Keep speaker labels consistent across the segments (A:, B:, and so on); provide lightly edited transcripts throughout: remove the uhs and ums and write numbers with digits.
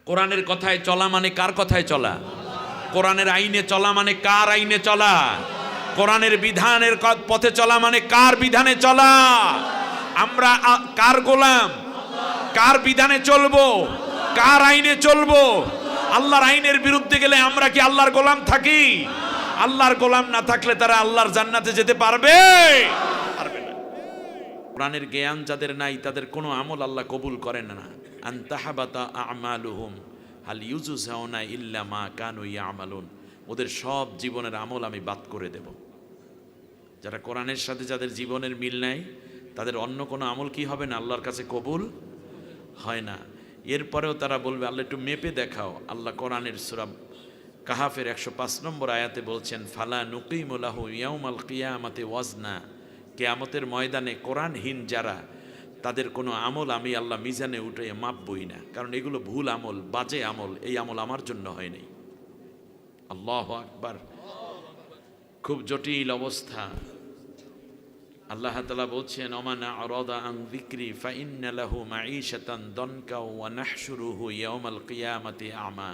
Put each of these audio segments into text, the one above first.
A: কোরআনের কথায় চলা মানে কার কথায় চলা? কোরআনের আইনে চলা মানে কার আইনে চলা? কোরআনের বিধানের পথে চলা মানে কার বিধানে চলা? আমরা কার গোলাম? কার বিধানে চলবো? কার আইনে চলবো? আল্লাহর আইনের বিরুদ্ধে গেলে আমরা কি আল্লাহর গোলাম থাকি? আল্লাহর গোলাম না থাকলে তারা আল্লাহর জান্নাতে যেতে পারবে? পারবে না। কোরআনের জ্ঞান যাদের নাই তাদের কোনো আমল আল্লাহ কবুল করেন না। আনতাহাবাতা আমালুহুম হাল ইউজুজাউনা ইল্লা মা কানু ইয়ামালুন। ওদের সব জীবনের আমল আমি বাদ করে দেব। যারা কোরআনের সাথে যাদের জীবনের মিল নাই তাদের অন্য কোনো আমল কি হবে না, আল্লাহর কাছে কবুল হয় না। এরপরেও তারা বলবে আল্লাহ একটু মেপে দেখাও। আল্লাহ কোরআনের সূরা কাহাফের 105 নম্বর আয়াতে বলছেন, ফালা নুকিমু লাহু ইয়াউমাল কিয়ামাতি ওয়াজনা। কিয়ামতের ময়দানে কোরআনহীন যারা, তাদের কোনো আমল আমি আল্লাহ মিজানে উঠে মাপবই না, কারণ এগুলো ভুল আমল, বাজে আমল। এই আমল আমার জন্য হয়নি। আল্লাহু আকবার। খুব জটিল অবস্থা। আল্লাহ তাআলা বলছেন, ওমানা আরাদা আন যিকরি ফাইন্না লাহু মাঈশাতান দনকা ওয়া নাহশুরুহু ইয়াউমাল কিয়ামাতি আমা।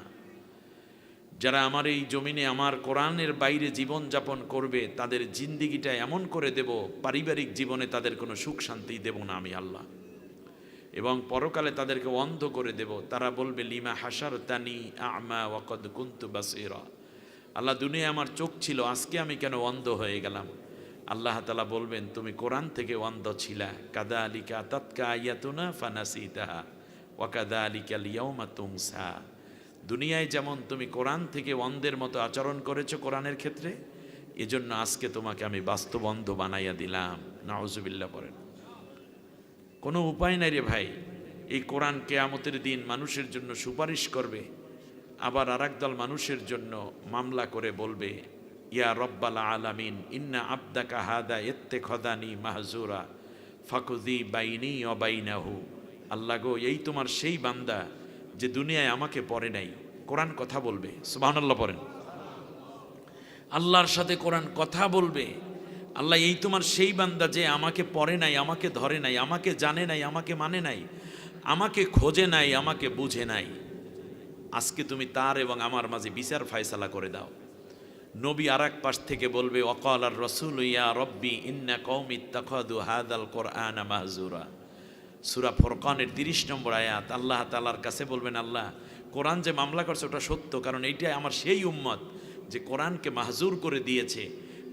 A: যারা আমার এই জমিনে আমার কোরআনের বাইরে জীবন যাপন করবে তাদের জিন্দিগিটা এমন করে দেব, পারিবারিক জীবনে তাদের কোনো সুখ শান্তি দেব না আমি আল্লাহ, এবং পরকালে তাদেরকে অন্ধ করে দেব। তারা বলবে লিমা হাসারতানি আমা ওয়া কদ কুনতু বাসীরা। আল্লাহ, দুনিয়ায় আমার চোখ ছিল, আজকে আমি কেন অন্ধ হয়ে গেলাম? আল্লাহ তাআলা বলবেন, তুমি কোরআন থেকে অন্ধ ছিলা। কাযালিকা আতাতকা আয়াতুনা ফানাসিতাহা ওয়া কাযালিকাল ইয়াউমা তুনসা। দুনিয়ায় যেমন তুমি কোরআন থেকে অন্ধের মতো আচরণ করেছো কোরআনের ক্ষেত্রে, এজন্য আজকে তোমাকে আমি বাস্তব অন্ধ বানাইয়া দিলাম। নাউজুবিল্লাহ পড়েন। কোনো উপায় নাই রে ভাই। এই কোরআন কিয়ামতের দিন মানুষের জন্য সুপারিশ করবে, আবার আরেক দল মানুষের জন্য মামলা করে বলবে, ইয়া রব্বাল আলামিন ইন্না আবদাকা হাদা ইত্তেখাদানি মাহজুরা ফাকুযি বাইনি ওয়া বাইনাহু। আল্লাহ গো, এই তোমার সেই বান্দা যে দুনিয়ায় আমাকে পড়ে নাই। কোরআন কথা বলবে। সুবহানাল্লাহ পড়েন। আল্লাহর সাথে কোরআন কথা বলবে। আল্লাহ, এই তোমার সেই বান্দা যে আমাকে পড়ে নাই, আমাকে ধরে নাই, আমাকে জানে নাই, আমাকে মানে নাই, আমাকে খোঁজে নাই, আমাকে বুঝে নাই। আজকে তুমি তার এবং আমার মাঝে বিচার ফায়সালা করে দাও। নবী আরেক পাশ থেকে বলবে, ওয়াকালার রাসূল ইয়া রব্বি ইন্না কওমি ইত্তাখাযু হাযাল কুরআনা মাহজুরা। সূরা ফুরকানের 30 নম্বর আয়াত। আল্লাহ তাআলার কাছে বলবেন, আল্লাহ, কোরআন যে মামলা করছে ওটা সত্য, কারণ এইটাই আমার সেই উম্মত যে কোরআনকে মাহজুর করে দিয়েছে,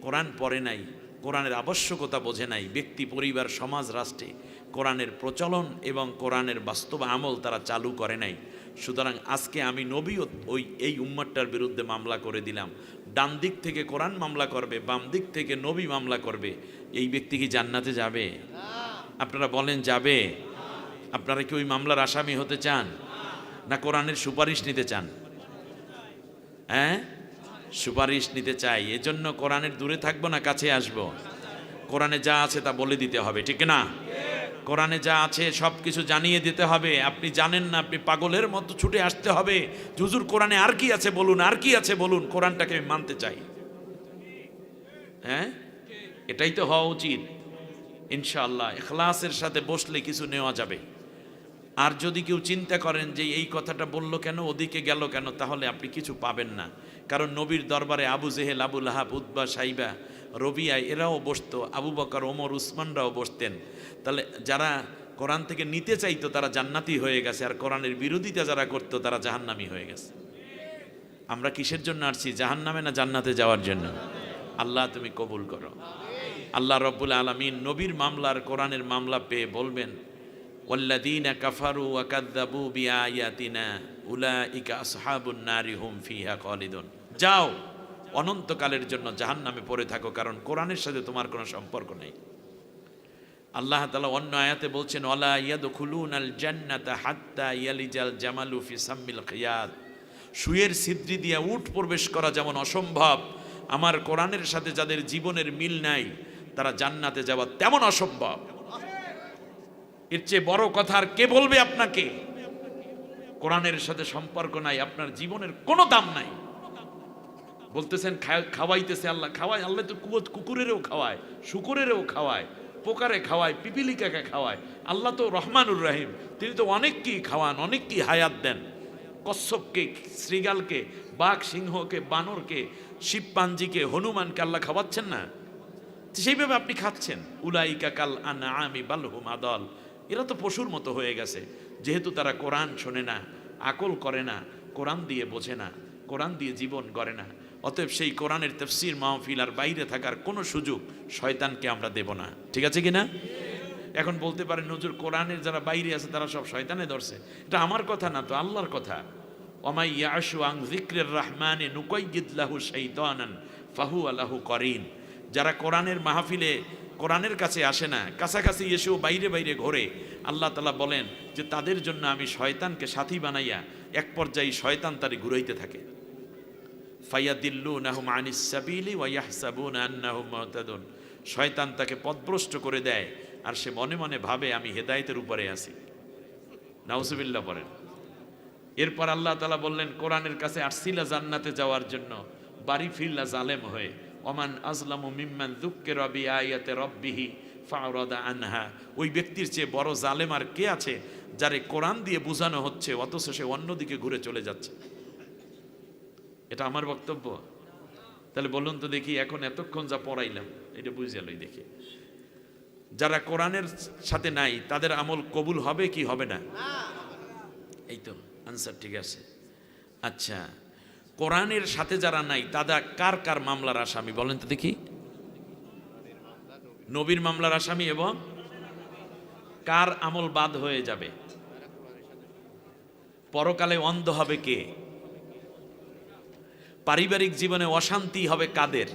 A: কোরআন পড়ে নাই, কোরআনের আবশ্যকতা বোঝে নাই, ব্যক্তি, পরিবার, সমাজ, রাষ্ট্রে কোরআনের প্রচলন এবং কোরআনের বাস্তব আমল তারা চালু করে নাই। সুতরাং আজকে আমি নবীও এই উম্মতটার বিরুদ্ধে মামলা করে দিলাম। ডান দিক থেকে কোরআন মামলা করবে, বাম দিক থেকে নবী মামলা করবে। এই ব্যক্তি কি জান্নাতে যাবে? আপনারা বলেন যাবে? আপনারা কি ওই মামলার আসামি হতে চান, না কোরআনের সুপারিশ নিতে চান? হ্যাঁ, সুপারিশ নিতে চাই। এজন্য কোরআনের দূরে থাকবো না কাছে আসবো। কোরআনে যা আছে তা বলে দিতে হবে, ঠিক না? কোরআনে যা আছে সব কিছু জানিয়ে দিতে হবে। আপনি জানেন না, আপনি পাগলের মতো ছুটে আসতে হবে, হুজুর কোরআনে আর কি আছে বলুন, আর কি আছে বলুন, কোরআনটাকে আমি মানতে চাই। হ্যাঁ, এটাই তো হওয়া উচিত। ইনশাআল্লাহ ইখলাসের সাথে বসলে কিছু নেওয়া যাবে। আর যদি কেউ চিন্তা করেন যে এই কথাটা বললো কেন, ওদিকে গেল কেন, তাহলে আপনি কিছু পাবেন না। কারণ নবীর দরবারে আবু জেহেল, আবু লাহাব, উতবা, সাইবা, রবিয়া এরাও বসতো, আবু বকর, ওমর, উসমানরাও বসতেন। তাহলে যারা কোরআন থেকে নিতে চাইতো তারা জান্নাতি হয়ে গেছে, আর কোরআনের বিরোধিতা যারা করতো তারা জাহান্নামী হয়ে গেছে। আমরা কিসের জন্য আসছি, জাহান্নামে না জান্নাতে যাওয়ার জন্য? আল্লাহ তুমি কবুল করো। আল্লাহ রব্বুল আলামিন নবীর মামলার, কোরআনের মামলা পেয়ে বলবেন, ওয়াল্লাযীনা কাফারু ওয়া কাযযাবু বিআয়াতিনা উলাইকা আসহাবুন নারি হুম ফিহা খালিদুন। যাও, অনন্তকালের জন্য জাহান্নামে পড়ে থাকো, কারণ কোরআনের সাথে তোমার কোনো সম্পর্ক নেই। আল্লাহ তাআলা অন্য আয়াতে বলছেন, ওয়ালা ইয়াদখুলুনাল জান্নাতা হাত্তা ইয়ালিজাল জামালু ফি সাম্মিল খিয়াত। সুয়ের ছিদ্রি দিয়ে উট প্রবেশ করা যেমন অসম্ভব, আমার কোরআনের সাথে যাদের জীবনের মিল নাই তারা জান্নাতে যাওয়া তেমন অসম্ভব। এর চেয়ে বড় কথা আর কে বলবে আপনাকে? কোরআনের সাথে সম্পর্ক নাই, আপনার জীবনের কোনো দাম নাই। বলতেছেন খাওয়াইতেছে আল্লাহ, খাওয়ায় আল্লাহ তো কুকুরেরও খাওয়ায়, শুকুরেরও খাওয়ায়, পোকারে খাওয়ায়, পিপিলিকাকে খাওয়ায়। আল্লাহ তো রহমানুর রহিম, তিনি তো অনেককেই খাওয়ান, অনেককেই হায়াত দেন। কচ্ছপকে, শ্রীগালকে, বাঘ, সিংহকে, বানরকে, শিবপাঞ্জিকে, হনুমানকে আল্লাহ খাওয়াচ্ছেন না? সেইভাবে আপনি খাচ্ছেন। উলাইকা কাল আনআমি বাল হুম আদাল, এরা তো পশুর মতো হয়ে গেছে, যেহেতু তারা কোরআন শোনে না, আকল করে না, কোরআন দিয়ে বোঝে না, কোরআন দিয়ে জীবন গড়ে না। অতএব সেই কোরআনের তাফসীর মাহফিল আর বাইরে থাকার কোনো সুযোগ শয়তানকে আমরা দেব না। ঠিক আছে কি না? এখন বলতে পারেন হুজুর, কোরআনের যারা বাইরে আছে তারা সব শয়তানে ধরছে। এটা আমার কথা না তো, আল্লাহর কথা। ওমাই ইয়াশু আন যিকরির রহমানে নুকাইয়িদ লাহু শাইতানান ফাহুয়া লাহু করিন। যারা কোরআনের মাহফিলে কোরআনের কাছে আসে না, কাছাকাছি এসেও বাইরে বাইরে ঘোরে, আল্লাহ তাআলা বলেন যে তাদের জন্য আমি শয়তানকে সাথী বানাইয়া এক পর্যায়ে শয়তান তারে ঘুরাইতে থাকে। ফায়াদিল্লুনাহুম আনিস সাবিলি ওয়া ইয়াহসাবুনা আন্নাহুম মুহতাদুন। শয়তান তাকে পথভ্রষ্ট করে দেয়, আর সে মনে মনে ভাবে আমি হেদায়েতের উপরে আছি। নাউজুবিল্লাহ পড়েন। এরপর আল্লাহ তাআলা বললেন কোরআনের কাছে আসছিলা জান্নাতে যাওয়ার জন্য, বাড়ি ফিরলা জালেম হয়ে। ওমান আজলামু মিম্মান যুক্কিরা বিআয়াতি রাব্বিহি ফাআরাদা আনহা। ওই ব্যক্তির চেয়ে বড় জালেম আর কে আছে, যারে কোরআন দিয়ে বোঝানো হচ্ছে অথচ সে অন্যদিকে ঘুরে চলে যাচ্ছে। এটা আমার বক্তব্য? তাহলে বলুন তো দেখি, এখন এতক্ষণ যা পড়াইলাম এটা বুঝে লই দেখি, যারা কোরআনের সাথে নাই তাদের আমল কবুল হবে কি হবে না? এই তো আনসার ঠিক আছে। আচ্ছা, কোরআনের সাথে যারা নাই তারা কার কার মামলার আসামি বলেন তো দেখি? নবীর মামলার আসামি। এবং কার আমল বাদ হয়ে যাবে? পরকালে অন্ধ হবে কে? পারিবারিক জীবনে অশান্তি হবে কাদের?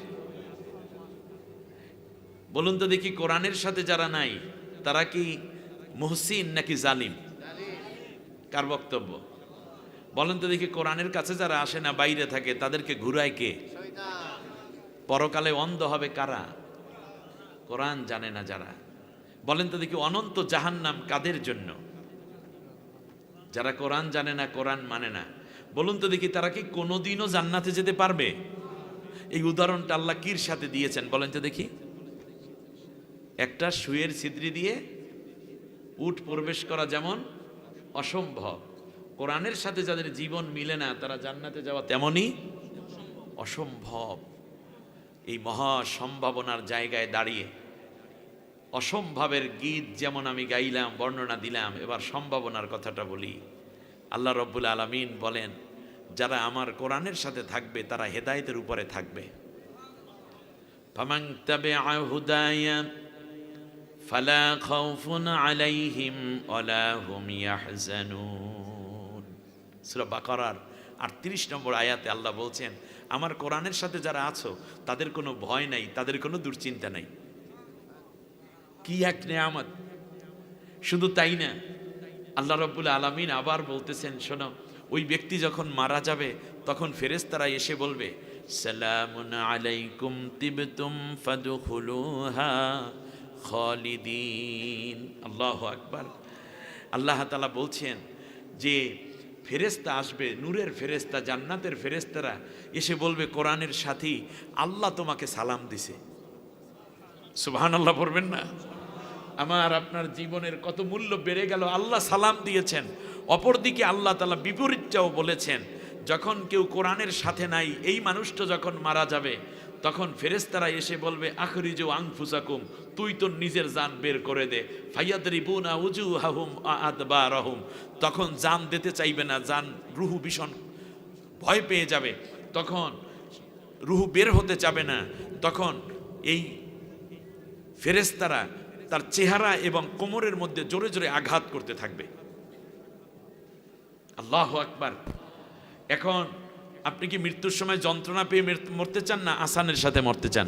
A: বলুন তো দেখি, কোরআনের সাথে যারা নাই তারা কি মুহসিন নাকি জালিম? কার বক্তব্য? বলেন তো দেখি, কোরআনের কাছে যারা আসে না, বাইরে থাকে, তাদেরকে ঘুরায় কে? পরকালে অন্ধ হবে কারা? কোরআন জানে না যারা। বলেন তো দেখি, অনন্ত জাহান্নাম কাদের জন্য? যারা কোরআন জানে না, কোরআন মানে না। বলুন তো দেখি, তারা কি কোনোদিনও জান্নাতে যেতে পারবে? এই উদাহরণটা আল্লাহ কির সাথে দিয়েছেন বলেন তো দেখি? একটা সুয়ের ছিদ্রি দিয়ে উট প্রবেশ করা যেমন অসম্ভব, কোরআনের সাথে যাদের জীবন মিলে না তারা জান্নাতে যাওয়া তেমনই অসম্ভব। এই মহা সম্ভাবনার জায়গায় দাঁড়িয়ে অসম্ভবের গীত যেমন আমি গাইলাম, বর্ণনা দিলাম, এবার সম্ভাবনার কথাটা বলি। আল্লাহ রব্বুল আলামিন বলেন, যারা আমার কোরআনের সাথে থাকবে তারা হেদায়েতের উপরে থাকবে। ফামান তাবিআ হুদায়া ফালা খাউফুন আলাইহিম ওয়ালা হুম ইয়াহজানুন। সূরা বাকারার 38 নম্বর আয়াতে আল্লাহ বলছেন, আমার কোরআনের সাথে যারা আছো তাদের কোনো ভয় নাই, তাদের কোনো দুশ্চিন্তা নাই। কি এক নেয়ামত! শুধু তাই না, আল্লাহ রাব্বুল আলামিন আবার বলতেছেন, শোনো, ওই ব্যক্তি যখন মারা যাবে তখন ফেরেশতারা এসে বলবে, সালামুন আলাইকুম তিবতুম ফাদখুলুহা খালিদিন। আল্লাহু আকবার। আল্লাহ তাআলা বলছেন যে ফেরেশতা আসবে, নূরের ফেরেশতা, জান্নাতের ফেরেশতারা এসে বলবে কোরআনের সাথী, আল্লাহ তোমাকে সালাম দিছে। সুবহানাল্লাহ পড়বেন না? আমার আপনার জীবনের কত মূল্য বেড়ে গেল, আল্লাহ সালাম দিয়েছেন। অপরদিকে আল্লাহ তাআলা বিপরীতটাও বলেছেন, যখন কেউ কোরআনের সাথে নাই, এই মানুষটা যখন মারা যাবে তখন ফেরেশতারা এসে বলবে, আখরিজু আনফুসাকুম, তুই তো নিজের জান বের করে দে। ফায়াদরিবুনা উজুহাহুম আদবারহুম, তখন জান দিতে চাইবে না, জান রুহু ভীষণ ভয় পেয়ে যাবে, তখন রুহু বের হতে চাবে না। তখন এই ফেরেশতারা তার চেহারা এবং কোমরের মধ্যে জোরে জোরে আঘাত করতে থাকবে। আল্লাহু আকবার। এখন আপনি কি মৃত্যুর সময় যন্ত্রণা পেয়ে মরতে চান না আসানের সাথে মরতে চান?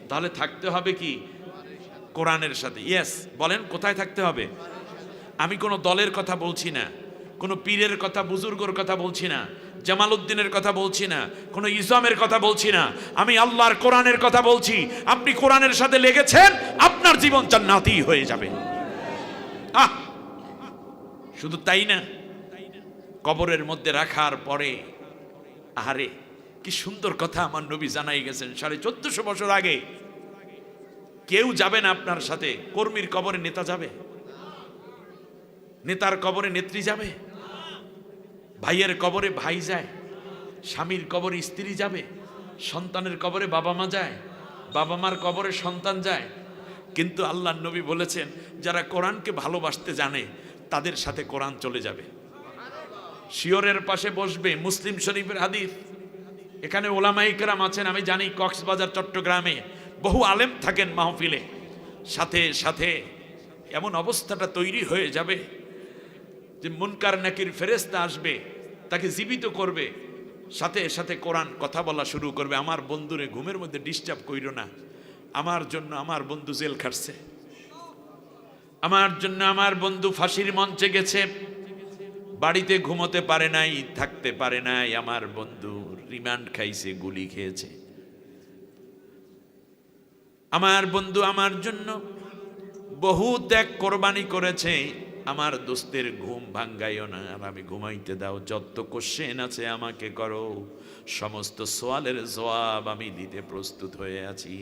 A: তাহলে থাকতে হবে কি? কোরআনের সাথে। ইয়েস, বলেন কোথায় থাকতে হবে? আমি কোনো দলের কথা বলছি না, কোনো পীরের কথা, বুজুর্গর কথা বলছি না, জামালউদ্দিনের কথা বলছি না, কোনো ইসলামের কথা বলছি না, আমি আল্লাহর কোরআনের কথা বলছি। আপনি কোরআনের সাথে লেগেছেন, আপনার জীবন জান্নাতি হয়ে যাবে। শুধু তাই না, কবরের মধ্যে রাখার পরে, আহারে কি সুন্দর কথা আমার নবী জানাই গেছেন 1450 বছর আগে। কেউ যাবে না আপনার সাথে। কর্মীর কবরে নেতা যাবে? নেতার কবরে নেত্রী যাবে? ভাইয়ের কবরে ভাই যায়, স্বামীর কবরে স্ত্রী যাবে, সন্তানের কবরে বাবা মা যায়, বাবা মার কবরে সন্তান যায়। কিন্তু আল্লাহর নবী বলেছেন যারা কোরআনকে ভালোবাসতে জানে তাদের সাথে কোরআন চলে যাবে, শিয়রের পাশে বসবে। মুসলিম শরীফের হাদিস। এখানে ওলামায়ে কেরাম আছেন, আমি জানি কক্সবাজার চট্টগ্রামে বহু আলেম থাকেন মাহফিলে। সাথে সাথে এমন অবস্থাটা তৈরি হয়ে যাবে যে মুনকার নাকির ফেরেশতা আসবে, তাকে জীবিত করবে, সাথে সাথে কোরআন কথা বলা শুরু করবে। আমার বন্ধুরে ঘুমের মধ্যে ডিস্টার্ব কইরো না, আমার জন্য আমার বন্ধু জেল খাটছে, আমার জন্য আমার বন্ধু ফাঁসির মঞ্চে গেছে, বাড়িতে ঘুমোতে পারে নাই, থাকতে পারে নাই, আমার বন্ধু রিমান্ড খাইছে, গুলি খেয়েছে, আমার বন্ধু আমার জন্য বহু ত্যাগ কোরবানি করেছে, আমার দোস্তের ঘুম ভাঙ্গাইও না, আর আমি ঘুমাইতে দাও, যত কোশ্চেন আছে আমাকে করো, সমস্ত সওয়ালের জবাব আমি দিতে প্রস্তুত হয়ে আছি।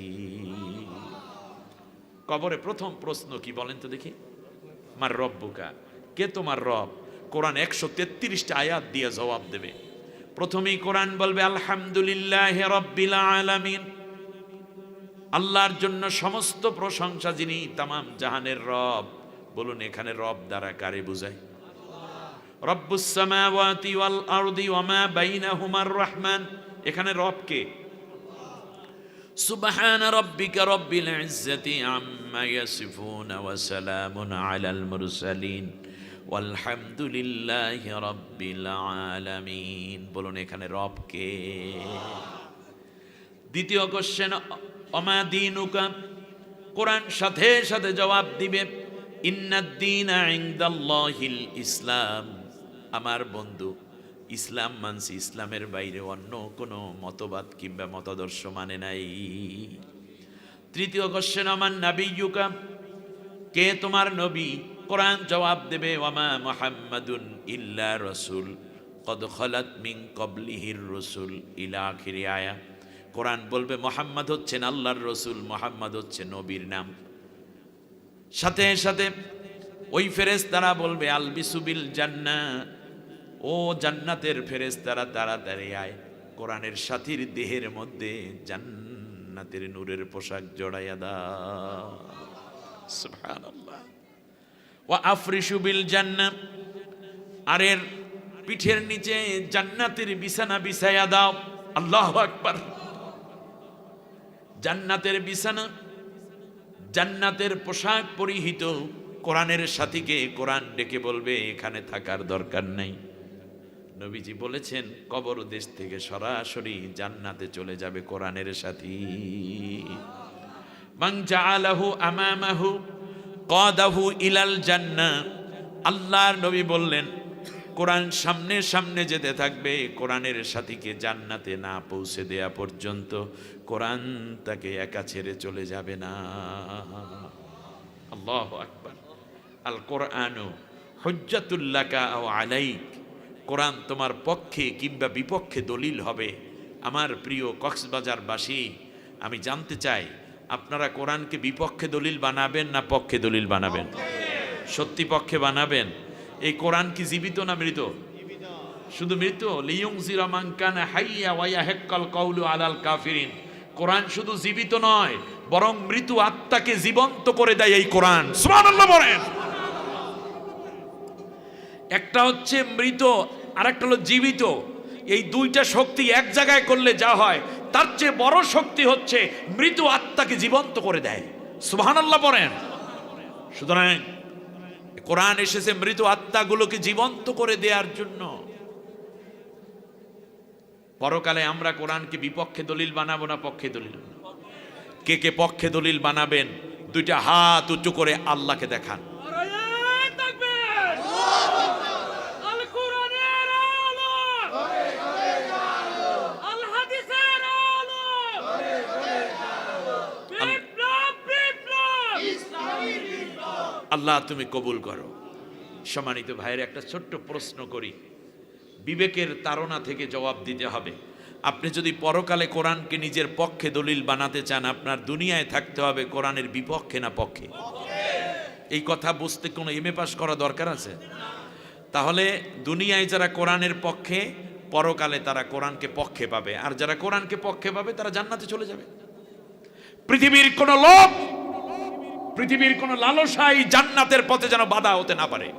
A: কবরে প্রথম প্রশ্ন কি বলেন তো দেখি? মার রব্বুকা, কে তোমার রব? কোরআন 133টা আয়াত দিয়ে জবাব দেবে। প্রথমেই কোরআন বলবে আলহামদুলিল্লাহি রাব্বিল আলামিন, আল্লাহর জন্য সমস্ত প্রশংসা, যিনি তামাম জাহানের রব। বলুন এখানে রব দ্বারা কারে বোঝায়? রব্বুস সামাওয়াতি ওয়াল আরদি ওয়া মা বাইনাহুমার রহমান, এখানে রব কে? সুবহান রাব্বিকা রাব্বিল ইজ্জাতি আম্মা ইয়াসিফুন ওয়া সালামুন আলাল মুরসালিন ওয়ালহামদুলিল্লাহি রাব্বিল আলামিন। বলুন এখানে রব কে? দ্বিতীয় কোশ্চেন ওমা দীনুকা, কোরআন সাথে সাথে জবাব দিবে ইন্নাদ-দীনা ইনদাল্লাহিল ইসলাম, আমার বন্ধু ইসলাম মানছি, ইসলামের বাইরে অন্য কোনো মতবাদ কিংবা মতাদর্শ মানে নাই। তৃতীয় কোশ্চেন ওমান নাবিয়্যুকা, কে তোমার নবী? কোরআন জবাব দেবে ওয়ামা মুহাম্মাদুন ইল্লা রাসূল কদ খালাত মিন ক্বাবলিহির রাসূল ইলা আখিরি আয়া। কোরআন বলবে মুহাম্মদ হচ্ছেন আল্লাহর রসুল, মুহাম্মদ হচ্ছে নবীর নাম। সাথে সাথে ওই ফেরেশতারা বলবে আলবিসুবিল জান্নাহ, ও জান্নাতের ফেরেশতারা তাড়াতাড়ি আয়, কোরআনের সাথীর দেহের মধ্যে জান্নাতের নূরের পোশাক জড়াইয়া দাও। সুবহানাল্লাহ। ওয়া আফরিশু বিল জান্নাহ, আরের পিঠের নিচে জান্নাতের বিছানা বিছাইয়া দাও। আল্লাহু আকবার। জান্নাতের বিছানা, জান্নাতের পোশাক পরিহিত কোরআনের সাথীকে কোরআন ডেকে বলবে এখানে থাকার দরকার নাই। নবীজি বলেছেন কবর দেশ থেকে সরাসরি জান্নাতে চলে যাবে কোরআনের সাথী। মান জাআলাহু আমামাহু কাদাহু ইলাল জান্নাহ, আল্লাহর নবী বললেন কোরআন সামনে সামনে যেতে থাকবে, কোরআনের সাথীকে জান্নাতে না পৌঁছে দেয়া পর্যন্ত কোরআন তাকে একা ছেড়ে চলে যাবে না। আল্লাহু আকবার। আল কোরআনু হুজ্জাতুল লাকা আও আলাইক, কোরআন তোমার পক্ষে কিংবা বিপক্ষে দলিল হবে। আমার প্রিয় কক্সবাজারবাসী, আমি জানতে চাই আপনারা কোরআনকে বিপক্ষে দলিল বানাবেন না পক্ষে দলিল বানাবেন? সত্যি পক্ষে বানাবেন। এই কোরআন কি জীবিত না মৃত? শুধু মৃত। লিয়ুনজিরা মান কানা হাইয়া ওয়া ইয়াহিক্কাল কাউলু আলাল কাফিরিন। কোরআন শুধু জীবিত নয়, বরং মৃত আত্মাকে জীবন্ত করে দেয় এই কোরআন। সুবহানাল্লাহ বলেন। একটা হচ্ছে মৃত আর একটা হলো জীবিত। এই দুইটা শক্তি এক জায়গায় করলে যা হয়, তার চেয়ে বড় শক্তি হচ্ছে মৃত আত্মাকে জীবন্ত করে দেয়। সুবহানাল্লাহ বলেন। সুতরাং কোরআন এসেছে মৃত আত্মাগুলোকে জীবন্ত করে দেওয়ার জন্য। পরকালে আমরা কোরআনকে বিপক্ষে দলিল বানাবো না পক্ষে দলিল? কে কে পক্ষে দলিল বানাবেন দুইটা হাত উঁচু করে আল্লাহকে দেখান। আল্লাহ তুমি কবুল করো। সম্মানিত ভাইয়ের একটা ছোট্ট প্রশ্ন করি, বিবেকের তাড়না থেকে জবাব দিতে হবে। আপনি যদি পরকালে কোরআনকে নিজের পক্ষে দলিল বানাতে চান, আপনার দুনিয়ায় থাকতে হবে কোরআনের বিপক্ষে না পক্ষে? এই কথা বুঝতে কোনো এমএ পাস করা দরকার আছে? তাহলে দুনিয়ায় যারা কোরআনের পক্ষে, পরকালে তারা কোরআনকে পক্ষে পাবে, আর যারা কোরআনকে পক্ষে পাবে তারা জান্নাতে চলে যাবে। পৃথিবীর কোন লোক, পৃথিবীর কোন লালসাই জান্নাতের পথে যেন বাধা হতে না পারে।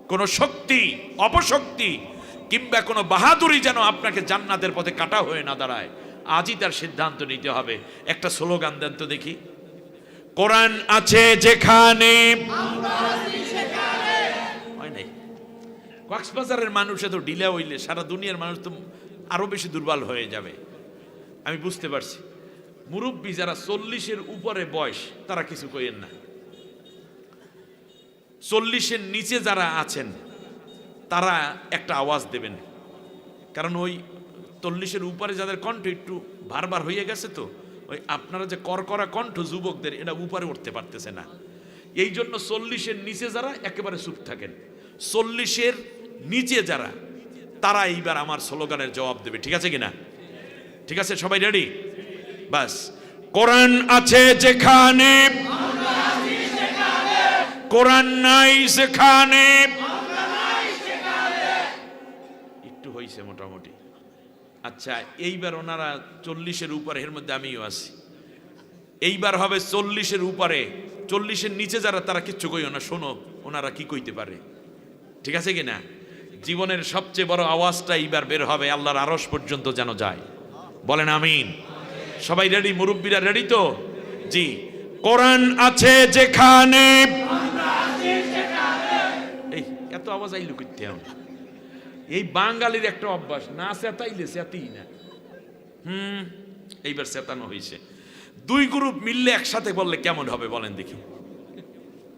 A: কোন শক্তি, অপশক্তি কিংবা কোনো বাহাদুরি যেন আপনাকে জান্নাতের পথে কাটা হয়ে না দাঁড়ায়। আজই তার সিদ্ধান্ত নিতে হবে। একটা স্লোগান দেন তো দেখি। কোরআন আছে যেখানে, হয় নাই। কক্সবাজারের মানুষ এত ঢিলা হইলে সারা দুনিয়ার মানুষ তো আরো বেশি দুর্বল হয়ে যাবে। আমি বুঝতে পারছি। মুরব্বী যারা 40-এর উপরে বয়স তারা কিছু কইেন না। 40-এর নিচে যারা আছেন তারা একটা আওয়াজ দেবেন, কারণ ওই 40-এর উপরে যাদের কণ্ঠ একটু বারবার হয়ে গেছে, তো ওই আপনারা যে করকরা কণ্ঠ যুবকদের, এটা উপরে উঠতে পারতেছে না। এই জন্য 40-এর নিচে যারা একেবারে চুপ থাকেন, 40-এর নিচে যারা, তারা এইবার আমার স্লোগানের জবাব দেবে। ঠিক আছে কিনা? ঠিক আছে, সবাই রেডি? বাস। কোরআন আছে যেখানে, কোরআন নাই সেখানে। একটু হইছে মোটামুটি। আচ্ছা, এইবার ওনারা 40-এর উপরে, এর মধ্যে আমিও আছি। এইবার হবে 40-এর উপরে, 40-এর নিচে যারা তারা কিচ্ছু কইও না, শোনো ওনারা কি কইতে পারে। ঠিক আছে কিনা? জীবনের সবচেয়ে বড় আওয়াজটা এইবার বের হবে, আল্লাহর আরশ পর্যন্ত যেন যায়। বলেন আমিন। সবাই রেডি? মুরব্বীরা রেডি তো? জি। কোরআন আছে যেখানে, এই এত আওয়াজ আইলো করতে হবে। এই বাঙালির একটা অভ্যাস, না চেতাইলে চেতেই না। এইবার চেতানো হয়েছে। দুই গ্রুপ মিললে একসাথে বললে কেমন হবে বলেন দেখি।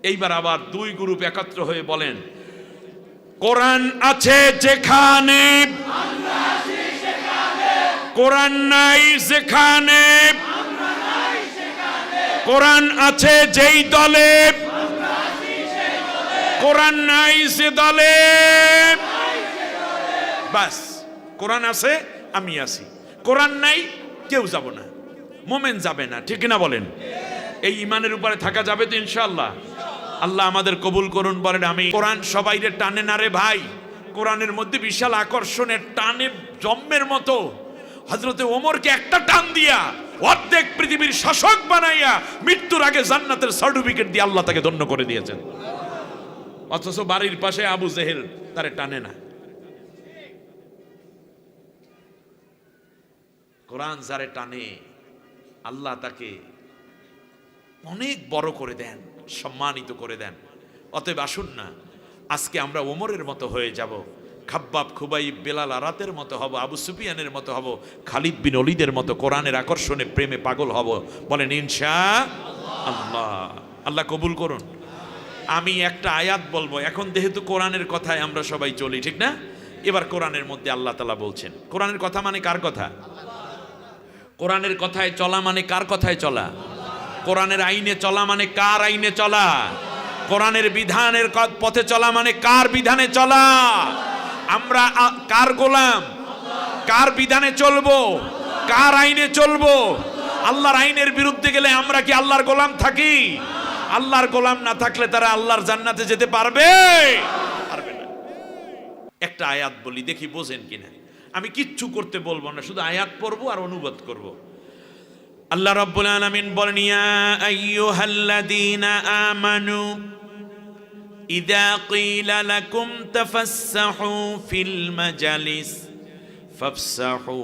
A: এইবার আবার দুই গ্রুপ একত্র হয়ে বলেন, কোরআন আছে যেখানে, কোরআন নাই যেখানে। কোরআন আছে যেই দলে, কোরআন নাই সে দলে। বাস, কোরআন আছে আমি আছি, কোরআন নাই কেউ যাব না, মোমেন যাবে না। ঠিক না বলেন? এই ইমানের উপরে থাকা যাবে তো ইনশাআল্লাহ? আল্লাহ আমাদের কবুল করুন, বলেন আমি। কোরআন সবাইরে টানে না রে ভাই। কোরআনের মধ্যে বিশাল আকর্ষণের টানে জম্মের মতো। হযরতে ওমরকে একটা টান দিয়া অর্ধেক পৃথিবীর শাসক বানাইয়া মৃত্যুর আগে জান্নাতের সার্টিফিকেট দিয়ে আল্লাহ তাকে ধন্য করে দিয়েছেন। অথচ বাড়ির পাশে আবু জেহেল তারে টানে না। কোরআন যারে টানে আল্লাহ তাকে অনেক বড় করে দেন, সম্মানিত করে দেন। অতএব আসুন না আজকে আমরা ওমরের মতো হয়ে যাব, খাব্বাব, খুবাইব, বেলাল, আরাতের মতো হব, আবু সুফিয়ানের মতো হব, খালিদ বিন ওলীদের মতো কোরআনের আকর্ষণে প্রেমে পাগল হব। বলেন ইনশাআল্লাহ। আল্লাহ কবুল করুন। আমি একটা আয়াত বলবো এখন, যেহেতু কোরআনের কথায় আমরা সবাই চলি, ঠিক না? এবার কোরআনের মধ্যে আল্লাহ তাআলা বলছেন, কোরআনের কথা মানে কার কথা? কোরআনের কথায় চলা মানে কার কথায় চলা? কোরআনের আইনে চলা মানে কার আইনে চলা? কোরআনের বিধানের পথে চলা মানে কার বিধানে চলা? আমরা কার গোলাম? কার বিধানে চলবো? কার আইনে চলবো? আল্লাহর আইনের বিরুদ্ধে গেলে আমরা কি আল্লাহর গোলাম থাকি? আল্লাহর গোলাম না থাকলে তারা আল্লাহর জান্নাতে যেতে পারবে? পারবে না। একটা আয়াত বলি, দেখি বোঝেন কিনা। আমি কিচ্ছু করতে বলবো না, শুধু আয়াত পড়বো আর অনুবাদ করব। আল্লাহ রাব্বুল আলামিন বলেন, ইয়া আইয়ুহাল্লাযীনা আমানু ইযা ক্বিলা লাকুম তাফাসসাহু ফিল মাজালিস ফাফসাহু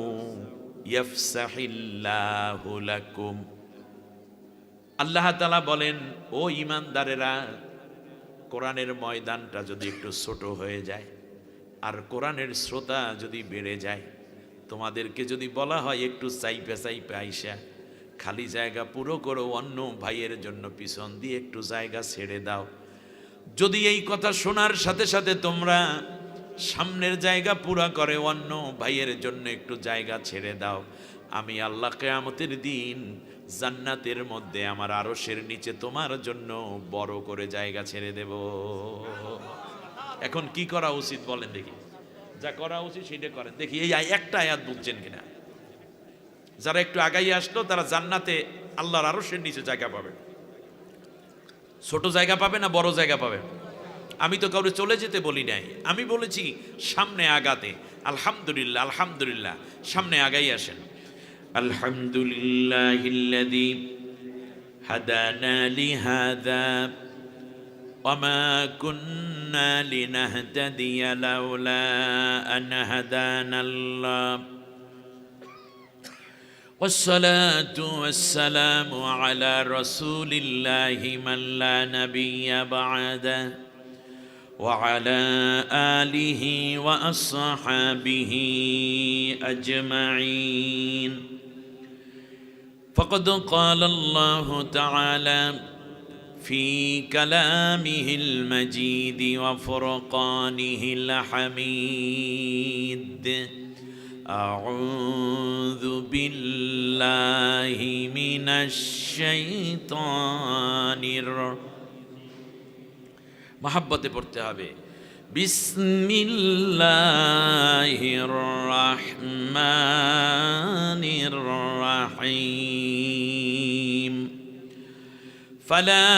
A: ইয়াফসাহিল্লাহু লাকুম। আল্লাহ তাআলা বলেন, ও ঈমানদারেরা, কোরআনের ময়দানটা যদি একটু ছোট হয়ে যায় আর কোরআনের শ্রোতা যদি বেড়ে যায়, তোমাদেরকে যদি বলা হয় একটু চাইপে চাইপে আইসা খালি জায়গা পুরো করো, অন্য ভাইয়ের জন্য পিছন দিয়ে একটু জায়গা ছেড়ে দাও, যদি এই কথা শোনার সাথে সাথে তোমরা সামনের জায়গা পুরা করে অন্য ভাইয়ের জন্য একটু জায়গা ছেড়ে দাও, আমি আল্লাহ কিয়ামতের দিন জান্নাতের মধ্যে আমার আরশের নিচে তোমার জন্য বড় করে জায়গা ছেড়ে দেব। এখন কি করা উচিত বলেন দেখি? যা করা উচিত সেটা করেন দেখি। এই একটা আয়াত বুঝছেন কিনা? যারা একটু আগাই আসলো তারা জান্নাতে আল্লাহর আরশের নিচে জায়গা পাবে। ছোট জায়গা পাবে না বড় জায়গা পাবে? আমি তো কাউকে চলে যেতে বলি নাই, আমি বলেছি সামনে আগাতে। আলহামদুলিল্লাহ, আলহামদুলিল্লাহ, সামনে আগাই আসেন। আলহামদুলিল্লাহিল্লাযী হাদানা লিহাযা ওয়া মা কুন্না লিনাহতাদিয়া লাউলা আন হাদানাল্লাহ والصلاة والسلام على رسول الله من لا نبي بعده وعلى آله وأصحابه أجمعين. فقد قال الله تعالى في كلامه المجيد وفرقانه الحميد: أعوذ بالله من الشيطان محبته পড়তে হবে। বিসমিল্লাহির রহমানির রহিম। فلا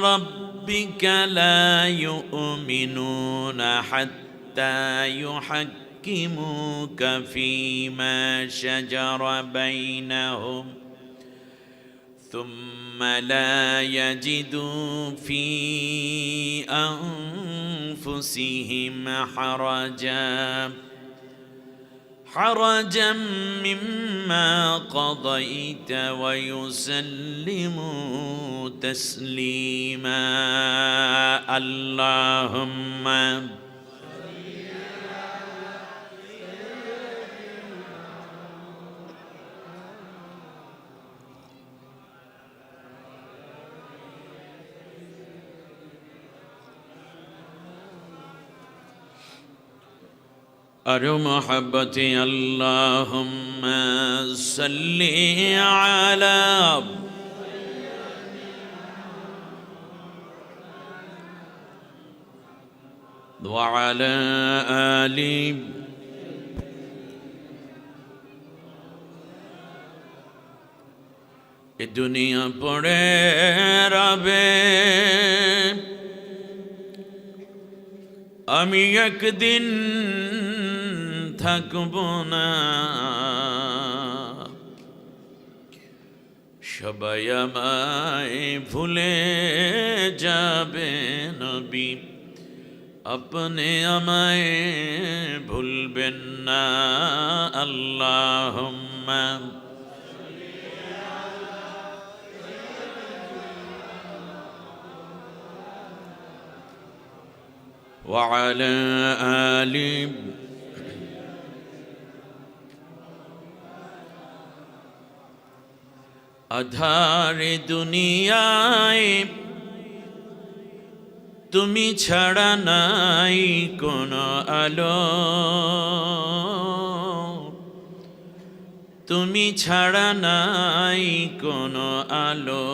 A: ربك لا يؤمنون حتى يحكموك فيما شجر بينهم ثم لا يجدوا في أنفسهم حرجا مما قضيت ويسلموا تسليما. اللهم أرو محبتي اللهم صل على وعلى آل الدنيا পড়ে রবে আমি একদিন থাকব না, সবাই আমায় ভুলে যাবে নবী, আপনি আমায় ভুলবেন না। আল্লাহুম্মা ওয়া আলা আলি আধারে দুনিয়ায় তুমি ছাড়া নাই কোনো আলো, তুমি ছাড়া নাই কোনো আলো।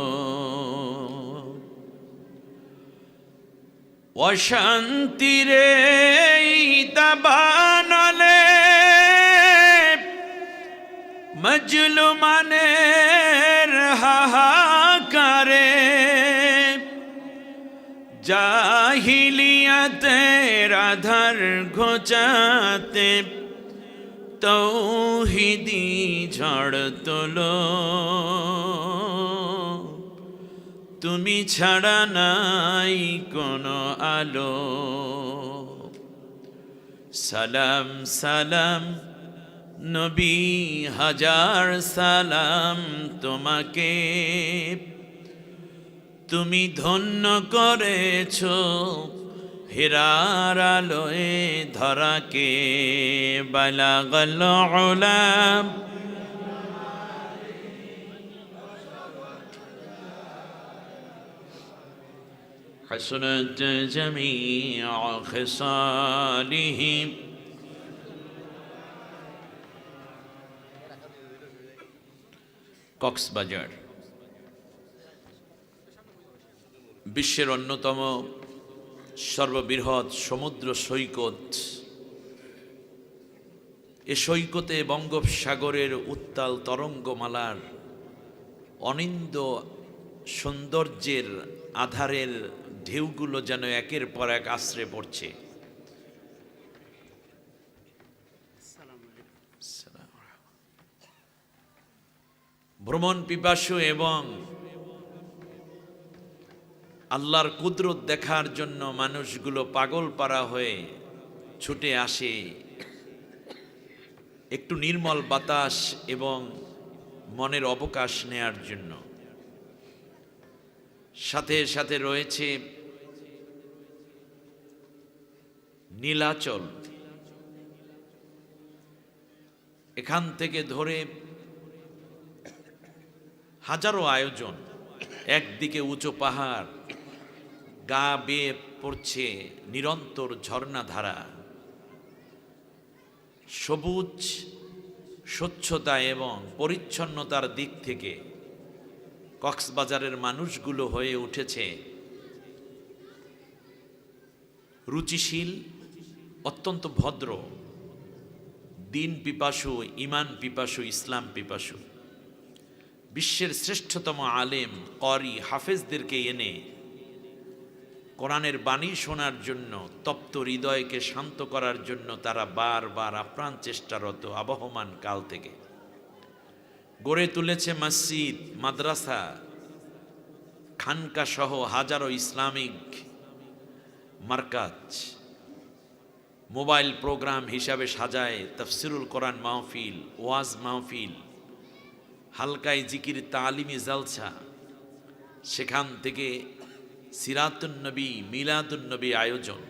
A: অশান্তিরে দাবানলে মজলুমানের হাহাকারে, জাহিলিয়াতের আধার ঘোচাতে তৌহিদি ঝড় তোলো, তুমি ছাড়া নাই কোনো আলো। সালাম সালাম নবী, হাজার সালাম তোমাকে, তুমি ধন্য করেছো হিরার আলোয় ধরাকে। বালাগাল উলাম হাসনাত জামিউ খিসালিহি। কক্সবাজার বিশ্বের অন্যতম সর্ববৃহৎ সমুদ্র সৈকত। এ সৈকতে বঙ্গোপসাগরের উত্তাল তরঙ্গমালার অনিন্দ্য সৌন্দর্যের আধারের ঢেউগুলো যেন একের পর এক আশ্রে পড়ছে। ভ্রমণ পিপাসু এবং আল্লাহর কুদরত দেখার জন্য মানুষগুলো পাগল পারা হয়ে ছুটে আসে একটু নির্মল বাতাস এবং মনের অবকাশ নেয়ার জন্য। সাথে সাথে রয়েছে নীলাচল, এখান থেকে ধরে হাজারো আয়োজন। একদিকে উঁচু পাহাড়, গা বেয়ে পড়ছে নিরন্তর ঝর্ণাধারা, সবুজ স্বচ্ছতা এবং পরিচ্ছন্নতার দিক থেকে কক্সবাজারের মানুষগুলো হয়ে উঠেছে রুচিশীল, অত্যন্ত ভদ্র, দিন পিপাসু, ইমান পিপাসু, ইসলাম পিপাসু। বিশ্বের শ্রেষ্ঠতম আলেম, ক্বারি, হাফেজদেরকে এনে কোরআনের বাণী শোনার জন্য, তপ্ত হৃদয়কে শান্ত করার জন্য তারা বারবার আপ্রাণ চেষ্টারত আবহমান কাল থেকে। গড়ে তুলেছে মসজিদ, মাদ্রাসা, খানকা সহ হাজারো ইসলামিক মার্কাজ। মোবাইল প্রোগ্রাম হিসাবে সাজায় তাফসিরুল কোরআন মাহফিল, ওয়াজ মাহফিল, হালকায় জিকির, তালিমি জালসা। সেখান থেকে সিরাতুন নবী, মিলাদুন নবী আয়োজন।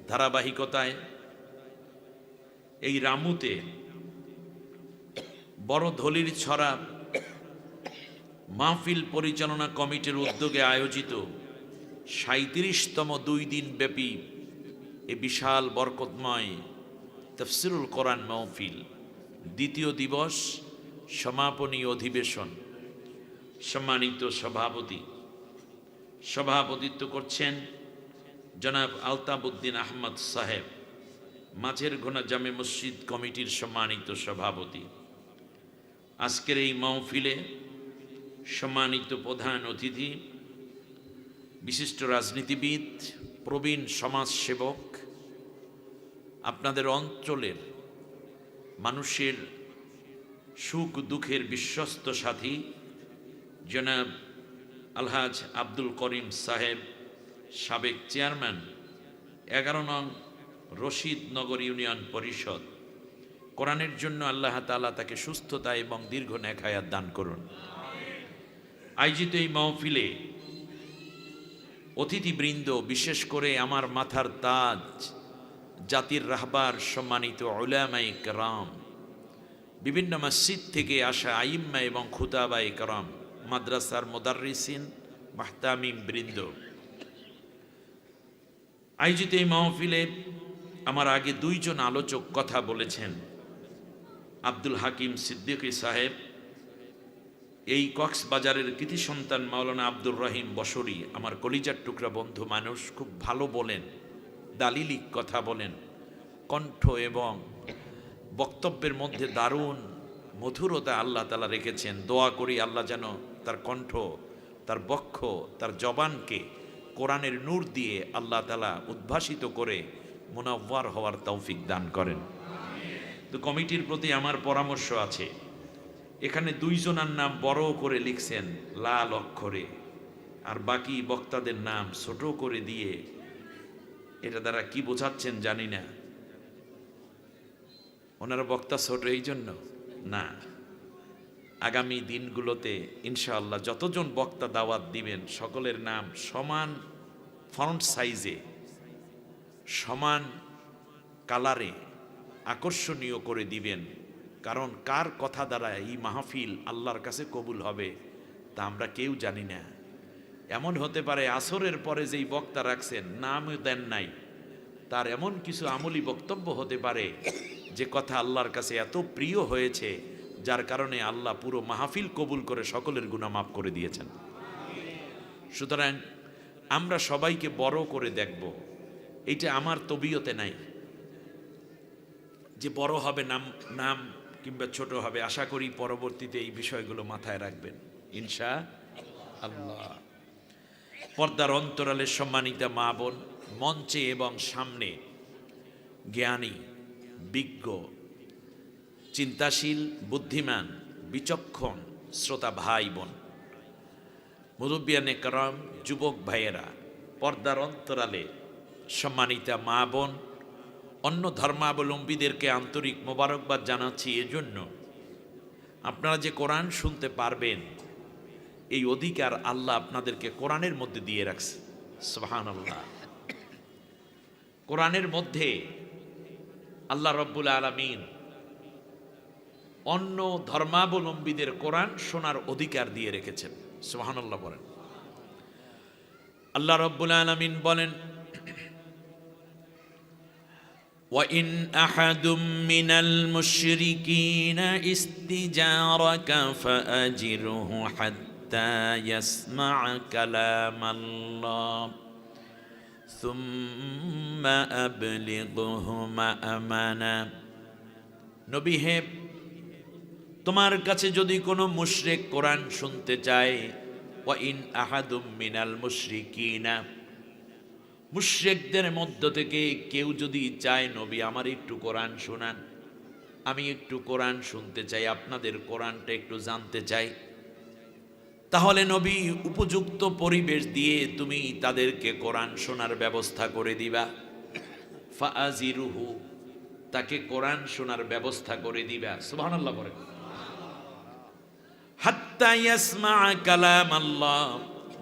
A: ধারাবাহিকতায় এই রামুতে বড় ধলির ছড়া মাহফিল পরিচালনা কমিটির উদ্যোগে আয়োজিত ৩৭তম ২ দিন ব্যাপী এ বিশাল বরকতময় তাফসিরুল কোরআন মাহফিল দ্বিতীয় দিবস সমাপনী অধিবেশন। সম্মানিত সভাপতিত্ব করছেন জনাব আলতাব উদ্দিন আহমদ সাহেব, মাঝের ঘোনা জামে মসজিদ কমিটির সম্মানিত সভাপতি। আজকের এই মাহফিলে সম্মানিত প্রধান অতিথি, বিশিষ্ট রাজনীতিবিদ, প্রবীণ সমাজসেবক, আপনাদের অঞ্চলের মানুষের সুখ দুঃখের বিশ্বস্ত সাথী জনাব আলহাজ আব্দুল করিম সাহেব, সাবেক চেয়ারম্যান 11 নং রশিদনগর ইউনিয়ন পরিষদ। কোরআনের জন্য আল্লাহ তাআলা তাকে সুস্থতা এবং দীর্ঘ নেক হায়াত দান করুন। আয়োজিত এই মাহফিলে অতিথিবৃন্দ, বিশেষ করে আমার মাথার তাজ, জাতির রাহবার, সম্মানিত উলামায়ে কেরাম, বিভিন্ন মসজিদ থেকে আসা আইম্মা এবং খুতাবায়ে কেরাম, মাদ্রাসার মুদাররিসিন, মাহতামিম বৃন্দ। আয়োজিত এই মাহফিলে আমার আগে 2 জন আলোচক কথা বলেছেন। আব্দুল হাকিম সিদ্দিকী সাহেব, এই কক্সবাজারের কৃতি সন্তান মাওলানা আব্দুর রহিম বশরী, আমার কলিজার টুকরা বন্ধু মানুষ, খুব ভালো বলেন, দালিলিক কথা বলেন, কণ্ঠ এবং বক্তব্যের মধ্যে দারুণ মধুরতা আল্লাহ তাআলা রেখেছেন। দোয়া করি আল্লাহ যেন তার কণ্ঠ, তার বক্ষ, তার জবানকে কোরআনের নূর দিয়ে আল্লাহ তাআলা উদ্ভাসিত করে মুনাওয়ার হওয়ার তৌফিক দান করেন। তো কমিটির প্রতি আমার পরামর্শ আছে, এখানে 2 জনের নাম বড় করে লিখছেন লাল অক্ষরে, আর বাকি বক্তাদের নাম ছোট করে দিয়ে এটা দ্বারা কি বোঝাচ্ছেন জানি না। ওনারা বক্তা ছোট এই জন্য না, আগামী দিনগুলোতে ইনশাআল্লাহ যতজন বক্তা দাওয়াত দিবেন সকলের নাম সমান ফন্ট সাইজে, সমান কালারে আকর্ষণীয় করে দিবেন। কারণ কার কথা দ্বারা এই মাহফিল আল্লাহর কাছে কবুল হবে তা আমরা কেউ জানি না। এমন হতে পারে আসরের পরে যেই বক্তা রাখছেন, নামও দেন নাই, তার এমন কিছু আমলি বক্তব্য হতে পারে যে কথা আল্লাহর কাছে এত প্রিয় হয়েছে, যার কারণে আল্লাহ পুরো মাহফিল কবুল করে সকলের গুনাহ মাফ করে দিয়েছেন। সুতরাং আমরা সবাইকে বড় করে দেখব, এইটা আমার তবিয়তে নাই যে বড় হবে নাম কিংবা ছোট হবে। আশা করি পরবর্তীতে এই বিষয়গুলো মাথায় রাখবেন ইনশাআল্লাহ। পর্দার অন্তরালে সম্মানিতা মা বোন, মঞ্চে এবং সামনে জ্ঞানী, বিজ্ঞ, চিন্তাশীল, বুদ্ধিমান, বিচক্ষণ শ্রোতা ভাই বোন, মুরব্বিয়ানে کرام, যুবক ভাইয়েরা, পর্দার অন্তরালে সম্মানিতা মা বোন, অন্য ধর্মাবলম্বীদেরকে আন্তরিক মোবারকবাদ জানাচ্ছি। এজন্য আপনারা যে কোরআন শুনতে পারবেন এই অধিকার আল্লাহ আপনাদেরকে কোরআনের মধ্যে দিয়ে রাখছে। সুবহানাল্লাহ। কোরআনের মধ্যে আল্লাহ রব্বুল আলামিন অন্য ধর্মাবলম্বীদের কোরআন শোনার অধিকার দিয়ে রেখেছেন। সুবহানাল্লাহ বলেন। আল্লাহ রব্বুল আলামিন বলেন, وَإِنْ أَحَدٌ مِّنَ الْمُشْرِكِينَ اسْتَجَارَكَ فَأَجِرْهُ حَتَّى يَسْمَعَ كَلَامَ اللَّهِ ثُمَّ أَبْلِغْهُ مَأْمَنَهُ। নবী হে, তোমার কাছে যদি কোনো মুশরিক কোরআন শুনতে চায়, ওয়াইন আহাদুম মিনাল মুশরিকিনা, মুশরিকদের মধ্য থেকে কেউ যদি চায় নবী আমার একটু কোরআন শোনান, আমি একটু কোরআন শুনতে চাই, আপনাদের কোরআনটা একটু জানতে চাই, তাহলে নবী উপযুক্ত পরিবেশ দিয়ে তুমি তাদেরকে কোরআন শোনার ব্যবস্থা করে দিবা। ফাআজিরুহু, তাকে কোরআন শোনার ব্যবস্থা করে দিবা। সুবহানাল্লাহ বলেন। হাত্তা ইয়াসমা কালাম আল্লাহ,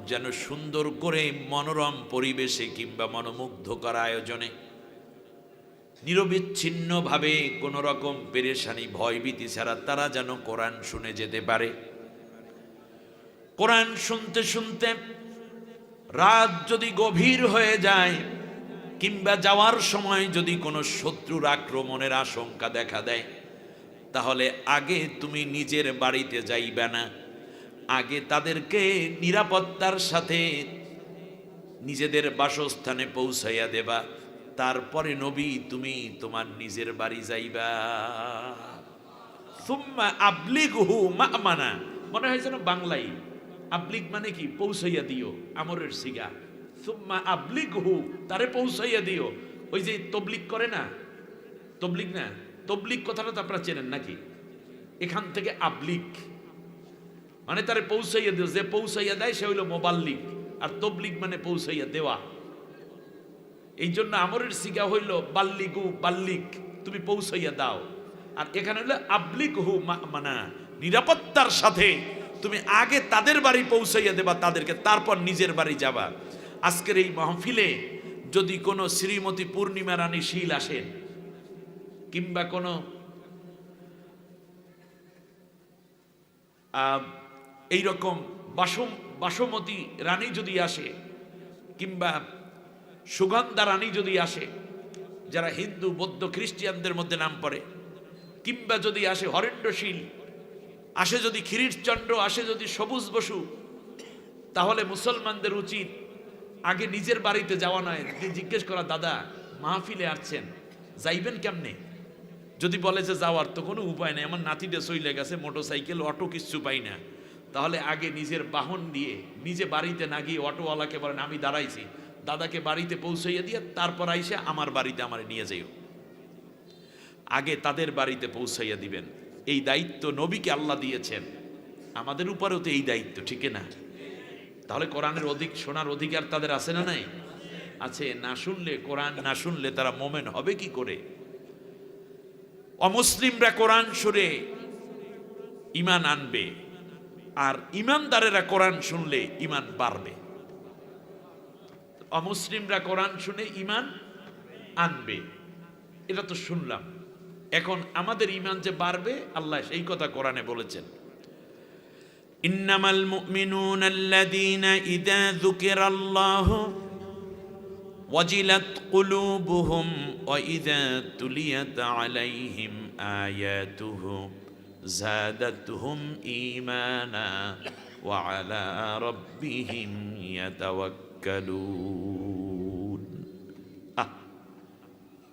A: যেন সুন্দর করে মনোরম পরিবেশে কিংবা মনোমুগ্ধকর আয়োজনে নিরবিচ্ছিন্নভাবে কোনো রকম পেরেশানি ভয়ভীতি ছাড়া তারা যেন কোরআন শুনে যেতে পারে। কোরআন শুনতে শুনতে রাত যদি গভীর হয়ে যায় কিংবা যাওয়ার সময় যদি কোনো শত্রুর আক্রমণের আশঙ্কা দেখা দেয়, তাহলে আগে তুমি নিজের বাড়িতে যাইবে না, আগে তাদেরকে নিরাপত্তার সাথে নিজেদের বাসস্থানে পৌঁছাইয়া দেবা, তারপরে নবী তুমি তোমার নিজের বাড়ি যাইবা। সুম্মা আবলিগহু মা'মানা, মনে হয় যেন বাংলায় আবলিগ মানে কি পৌঁছাইয়া দিও, আমরের সিগা। সুম্মা আবলিগহু, তারে পৌঁছাইয়া দিও। ওই যে তবলিগ করে না, তবলিগ না, তবলিগ কথাটা তো আপনারা চেনেন নাকি? এখান থেকে আবলিগ মানে তারে পৌঁছাইয়া দিও, যে পৌঁছাইয়া দেয় সে হইল মোবাল্লিগ, আর তবলিগ মানে পৌঁছাইয়া দেওয়া। এই জন্য আমরের সিগা হইল বাল্লিগু, বাল্লিগ, তুমি পৌঁছাইয়া দাও। আর এখানে হইল আবলিগহু মা'মানা, নিরাপত্তার সাথে তুমি আগে তাদের বাড়ি পৌঁছাইয়া দেবা তাদেরকে, তারপর নিজের বাড়ি যাবা। আজকের এই মাহফিলে যদি কোনো শ্রীমতী পূর্ণিমা রানী শীল আসেন কিংবা কোনো এইরকম বাসমতী রানী যদি আসে কিংবা সুগন্ধা রানী যদি আসে, যারা হিন্দু বৌদ্ধ খ্রিস্টানদের মধ্যে নাম পড়ে, কিংবা যদি আসে হরেন্দ্রশীল, আসে যদি ক্ষীরচন্দ্র, আসে যদি সবুজ বসু, তাহলে মুসলমানদের উচিত আগে নিজের বাড়িতে যাওয়া নয়, জিজ্ঞেস করা, দাদা মাহফিলে আসছেন, যাইবেন কেমনে? যদি বলে যে যাওয়ার তো কোনো উপায় নেই, আমার নাতিটা চইলে গেছে, মোটরসাইকেল অটো কিচ্ছু পাই না, তাহলে আগে নিজের বাহন দিয়ে নিজে বাড়িতে না গিয়ে অটোওয়ালাকে বলেন আমি দাঁড়াইছি, দাদাকে বাড়িতে পৌঁছাইয়া দিয়ে তারপর আইসে আমার বাড়িতে আমার নিয়ে যাইও। আগে তাদের বাড়িতে পৌঁছাইয়া দিবেন। এই দায়িত্ব নবীকে আল্লাহ দিয়েছেন, আমাদের উপরেও তো এই দায়িত্ব, ঠিক না? তাহলে কোরআনের শোনার অধিকার তাদের আছে না নাই? আছে। না শুনলে, কোরআন না শুনলে তারা মোমেন হবে কি করে? অমুসলিমরা কোরআন শুনে ঈমান আনবে, আর ঈমানদারেরা কোরআন শুনলে ঈমান বাড়বে। অমুসলিমরা কোরআন শুনে ঈমান আনবে, এটা তো শুনলাম। এখন আমাদের ঈমান যে বাড়বে, আল্লাহ সেই কথা কোরআনে বলেছেন, ইন্নামাল মুমিনুনা আল্লাযীনা ইযা যুকিরাল্লাহু ওয়াজিলাত কুলুবুহুম ওয়া ইযা তুলিয়াত আলাইহিম আয়াতুহু যাদাতুহুম ঈমানা ওয়া আলা রাব্বিহিম ইয়াতাওয়াক্কালুন।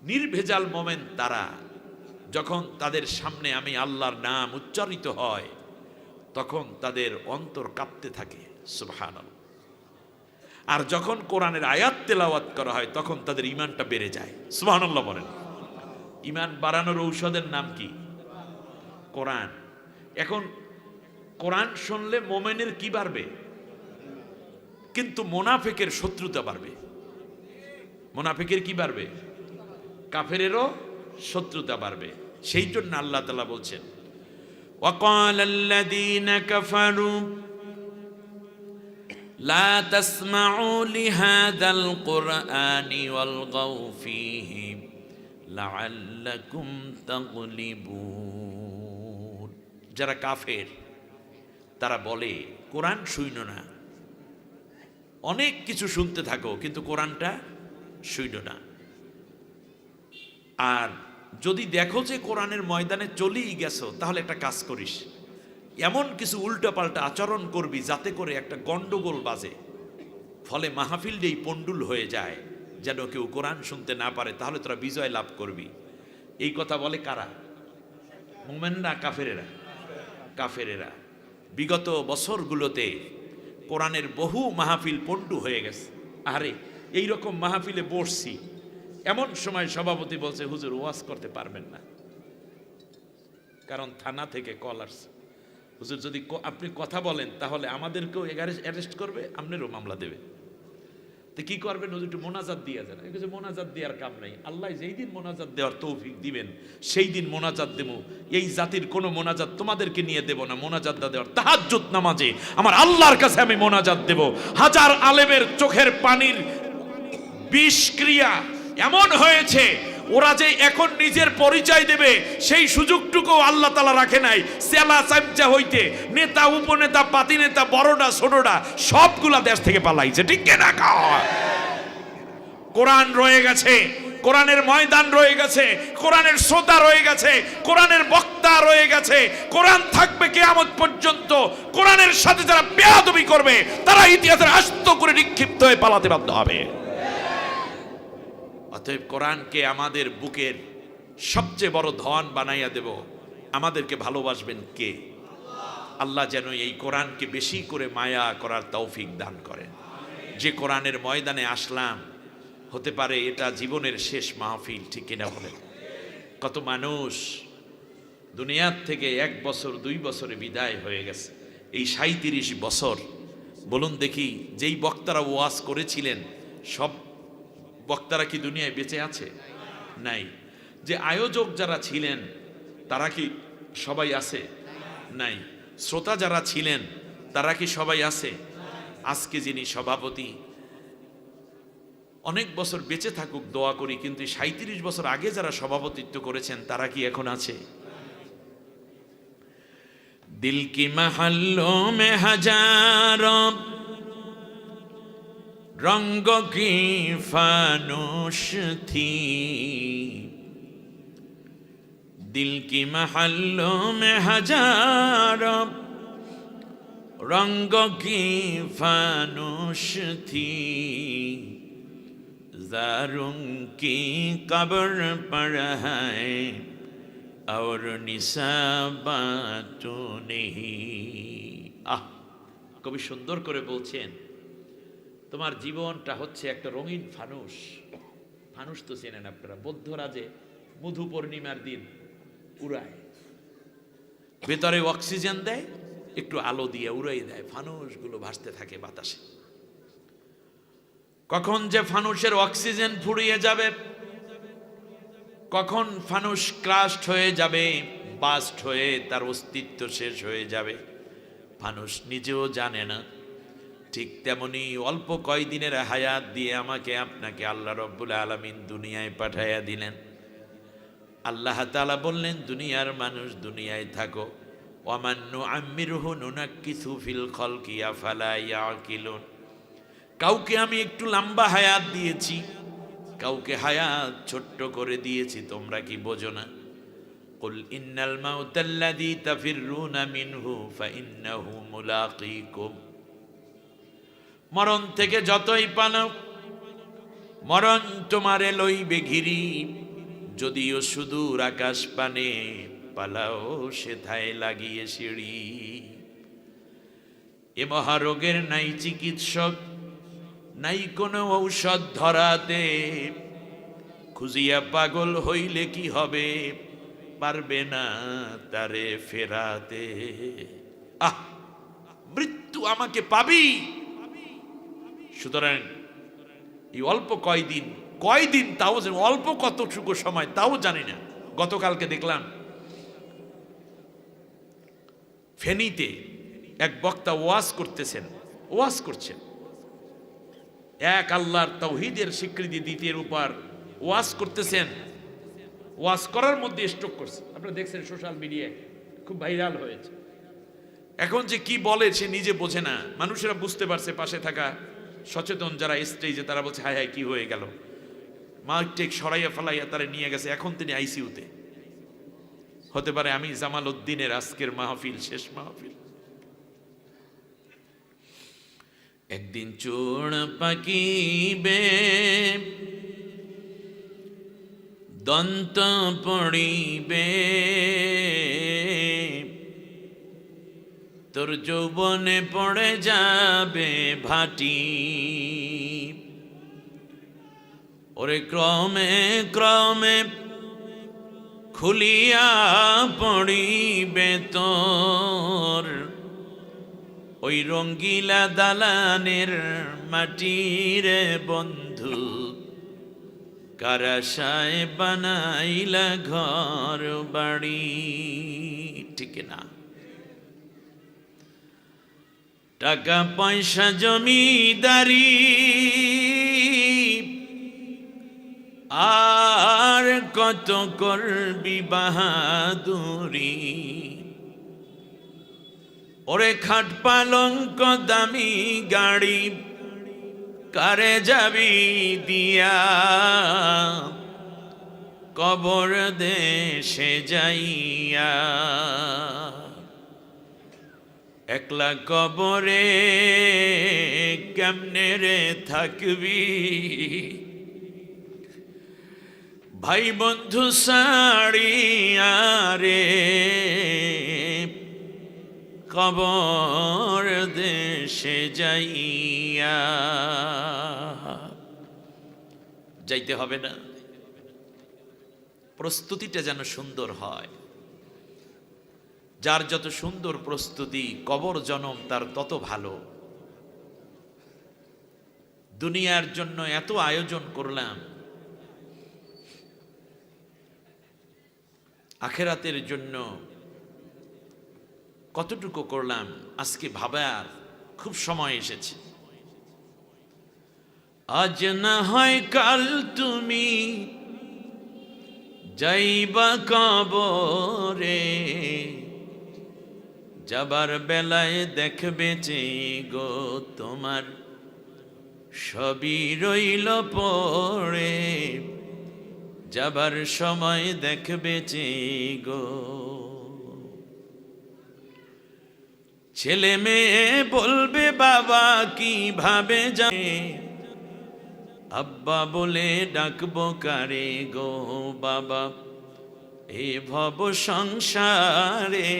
A: নির্ভেজাল মোমেন তারা, যখন তাদের সামনে আমি আল্লাহর নাম উচ্চারিত হয় তখন তাদের অন্তর কাঁপতে থাকে। সুবহানাল্লাহ। আর যখন কোরআনের আয়াত তেলাওয়াত করা হয় তখন তাদের ঈমানটা বেড়ে যায়। সুবহানাল্লাহ বলেন। ঈমান বাড়ানোর ঔষধের নাম কি? কোরআন। এখন কোরআন শুনলে মোমেনের কি বাড়বে? কিন্তু মুনাফিকের শত্রুতা বাড়বে। মুনাফিকের কি বাড়বে? কাফেরেরও শত্রুতা বাড়বে। সেই জন্য আল্লাহ তাআলা বলছেন, وقال الذين كفروا لا تسمعوا لهذا القرآن والغوا فيه لعلكم تغلبون। যারা কাফের তারা বলে কোরআন শুইনো না, অনেক কিছু শুনতে থাকো কিন্তু কোরআনটা শুইনো না। আর যদি দেখো যে কোরআনের ময়দানে চলেই গেছো তাহলে একটা কাজ করিস, এমন কিছু উল্টাপাল্টা আচরণ করবি যাতে করে একটা গন্ডগোল বাজে, ফলে মাহফিলটাই পন্ডুল হয়ে যায়, যেন কেউ কোরআন শুনতে না পারে, তাহলে তোরা বিজয় লাভ করবি। এই কথা বলে কারা? মুমিনরা? কাফেরেরা? কাফেরেরা। বিগত বছরগুলোতে কোরআনের বহু মাহফিল পন্ডু হয়ে গেছে। আরে এইরকম মাহফিলে বসছি, এমন সময় সভাপতি বলছে হুজুর ওয়াজ করতে পারবেন না, কারণ থানা থেকে কল আসছে, হুজুর যদি আপনি কথা বলেন তাহলে আমাদেরকেও অ্যারেস্ট করবে, আপনারও মামলা দেবে। তো কি করবেন? হুজুর একটু মোনাজাত দিয়ে যান। কিছু মোনাজাত দেওয়ার কাম নাই, আল্লাহ যেই দিন মোনাজাত দেওয়ার তৌফিক দিবেন সেই দিন মোনাজাত দেব। এই জাতির কোনো মোনাজাত তোমাদেরকে নিয়ে দেব না। মোনাজাত দেওয়ার তাহাজ্জুদ নামাজে আমার আল্লাহর কাছে আমি মোনাজাত দেব। হাজার আলেমের চোখের পানির বিষক্রিয়া এমন হয়েছে, ওরা যে এখন নিজের পরিচয় দেবে সেই সুযোগটুকু আল্লাহ তাআলা রাখে নাই। সেলা চামচা হইতে নেতা, উপনেতা, পাতি নেতা, বড়ডা ছোটডা সবগুলা দেশ থেকে পালাইছে। ঠিক না? কোরআন রয়ে গেছে, কোরআনের ময়দান রয়ে গেছে, কোরআনের শ্রোতা রয়ে গেছে, কোরআনের বক্তা রয়ে গেছে। কোরআন থাকবে কিয়ামত পর্যন্ত। কোরআনের সাথে যারা বেয়াদবি করবে তারা ইতিহাসের আস্ত করে নিক্ষিপ্ত হয়ে পালাতে বাধ্য হবে। অতএব কোরআনকে আমাদের বুকের সবচেয়ে বড় ধন বানাইয়া দেব। আমাদেরকে ভালোবাসবেন কে? আল্লাহ যেন এই কোরআনকে বেশি করে মায়া করার তৌফিক দান করেন। যে কোরআনের ময়দানে আসলাম, হতে পারে এটা জীবনের শেষ মাহফিল। ঠিক কিনা বলেন? কত মানুষ দুনিয়ার থেকে 1 বছর 2 বছরে বিদায় হয়ে গেছে। এই 37 বছর বলুন দেখি, যেই বক্তারা ওয়াজ করেছিলেন সব বক্তারা কি দুনিয়ায় বেঁচে আছে? নাই। যে আয়োজক যারা ছিলেন তারা কি সবাই আছে? নাই। শ্রোতা যারা ছিলেন তারা কি সবাই আছে? আজকে যিনি সভাপতি, অনেক বছর বেঁচে থাকুক দোয়া করি, কিন্তু 37 বছর আগে যারা সভাপতিত্ব করেছেন তারা কি এখন আছে? দিল কি মহল্লো মে হাজারো रंग की फानुश थी, दिल की महल्लों में हजारों रंगों की फानुश थी, ज़ारुं की कब्र पर है और निसाबातों नहीं। কবি সুন্দর করে বলছেন, তোমার জীবনটা হচ্ছে একটা রঙিন ফানুস। ফানুস তো চেনেন আপনারা, বৌদ্ধরা যে মধু পূর্ণিমার দিন উড়ায়, ভেতরে অক্সিজেন দেয়, একটু আলো দিয়ে উড়াই দেয়, ফানুসগুলো ভাসতে থাকে বাতাসে। কখন যে ফানুসের অক্সিজেন ফুরিয়ে যাবে, কখন ফানুস ক্রাস্ট হয়ে যাবে, বাস্ট হয়ে তার অস্তিত্ব শেষ হয়ে যাবে, ফানুস নিজেও জানে না। ঠিক তেমনি অল্প কয়দিনের হায়াত দিয়ে আমাকে আপনাকে আল্লাহ রব্বুল আলামিন দুনিয়ায় পাঠাইয়া দিলেন। আল্লাহ তাআলা বললেন, দুনিয়ার মানুষ দুনিয়ায় থাকো, ওয়ামান নুআম্মিরহু নুনাক্কিসু ফিল খালকি আফালা ইয়াকিলুন। কাউকে আমি একটু লম্বা হায়াত দিয়েছি, কাউকে হায়াত ছোট্ট করে দিয়েছি, তোমরা কি বোঝো না? কুল ইন্নাল মাউতাল্লাযী তাফিররুনা মিনহু ফাইন্নাহু মুলাকীকুম। মরণ থেকে যতই পালাও, মরণ তোমারে লইবে ঘিরি, যদিও সুদূর আকাশ পানে পালাও সেথায় লাগিয়ে সিঁড়ি। এ মহারোগের নাই চিকিৎসক, নাই কোনো ঔষধ ধরাতে, খুঁজিয়া পাগল হইলে কি হবে, পারবে না তারে ফেরাতে। আহ, মৃত্যু আমাকে পাবি। সুতরাং এই অল্প কয়দিন তাও অল্প, কতটুকু সময় তাও জানি না। গতকালকে দেখলাম ফেনীতে এক বক্তা ওয়াজ করছেন, এক আল্লাহর তাওহীদের স্বীকৃতি দিতে উপর ওয়াজ করতেছেন। ওয়াজ করার মধ্যে স্ট্রোক করছে, আপনারা দেখছেন সোশ্যাল মিডিয়ায় খুব ভাইরাল হয়েছে। এখন যে কি বলে সে নিজে বোঝে না, মানুষেরা বুঝতে পারছে, পাশে থাকা সচেতন যারা স্টেজে তারা বলছে হায় হায় কি হয়ে গেল, মাইক সরাইয়া ফেলাইয়া তারা নিয়ে গেছে, এখন তিনি আইসিইউতে। হতে পারে আমি জামাল উদ্দিনের আজকের মাহফিল শেষ মাহফিল। একদিন চূড় পাকিবে, দন্ত পড়িবে, তোর যৌবনে পড়ে যাবে ভাটি। ওরে ক্রমে ক্রমে খুলিয়া পড়িবে তোর ওই রঙ্গিলা দালানের মাটির বন্ধু, কারাশায় বানাইলা ঘর বাড়ি। ঠিক না? টাকা পয়সা জমিদারি আর কত করবি বাহাদুরি, ওরে খাট পালঙ্ক দামি গাড়ি কারে যাবি দিয়া, কবর দেশে যাইয়া। একলা কবরে কেমনে রে থাকবি, ভাই বন্ধু সাড়িয়া রে, কবর দেশে যাইয়া। যাইতে হবে না? প্রস্তুতিটা যেন সুন্দর হয়। যার যত সুন্দর প্রস্তুতি, কবর জনম তার তত ভালো। দুনিয়ার জন্য এত আয়োজন করলাম, আখেরাতের জন্য কতটুকু করলাম আজকে ভাবার খুব সময় এসেছে। আজ না হয় কাল তুমি যাইবা কবরে, যাবার বেলায় দেখবে যে গো তোমার সবই রইল পড়ে, যাবার সময় দেখবে যে গো। ছেলে মেয়ে বলবে বাবা কিভাবে যাবে, আব্বা বলে ডাকবো কারে গো বাবা, এ ভব সংসারে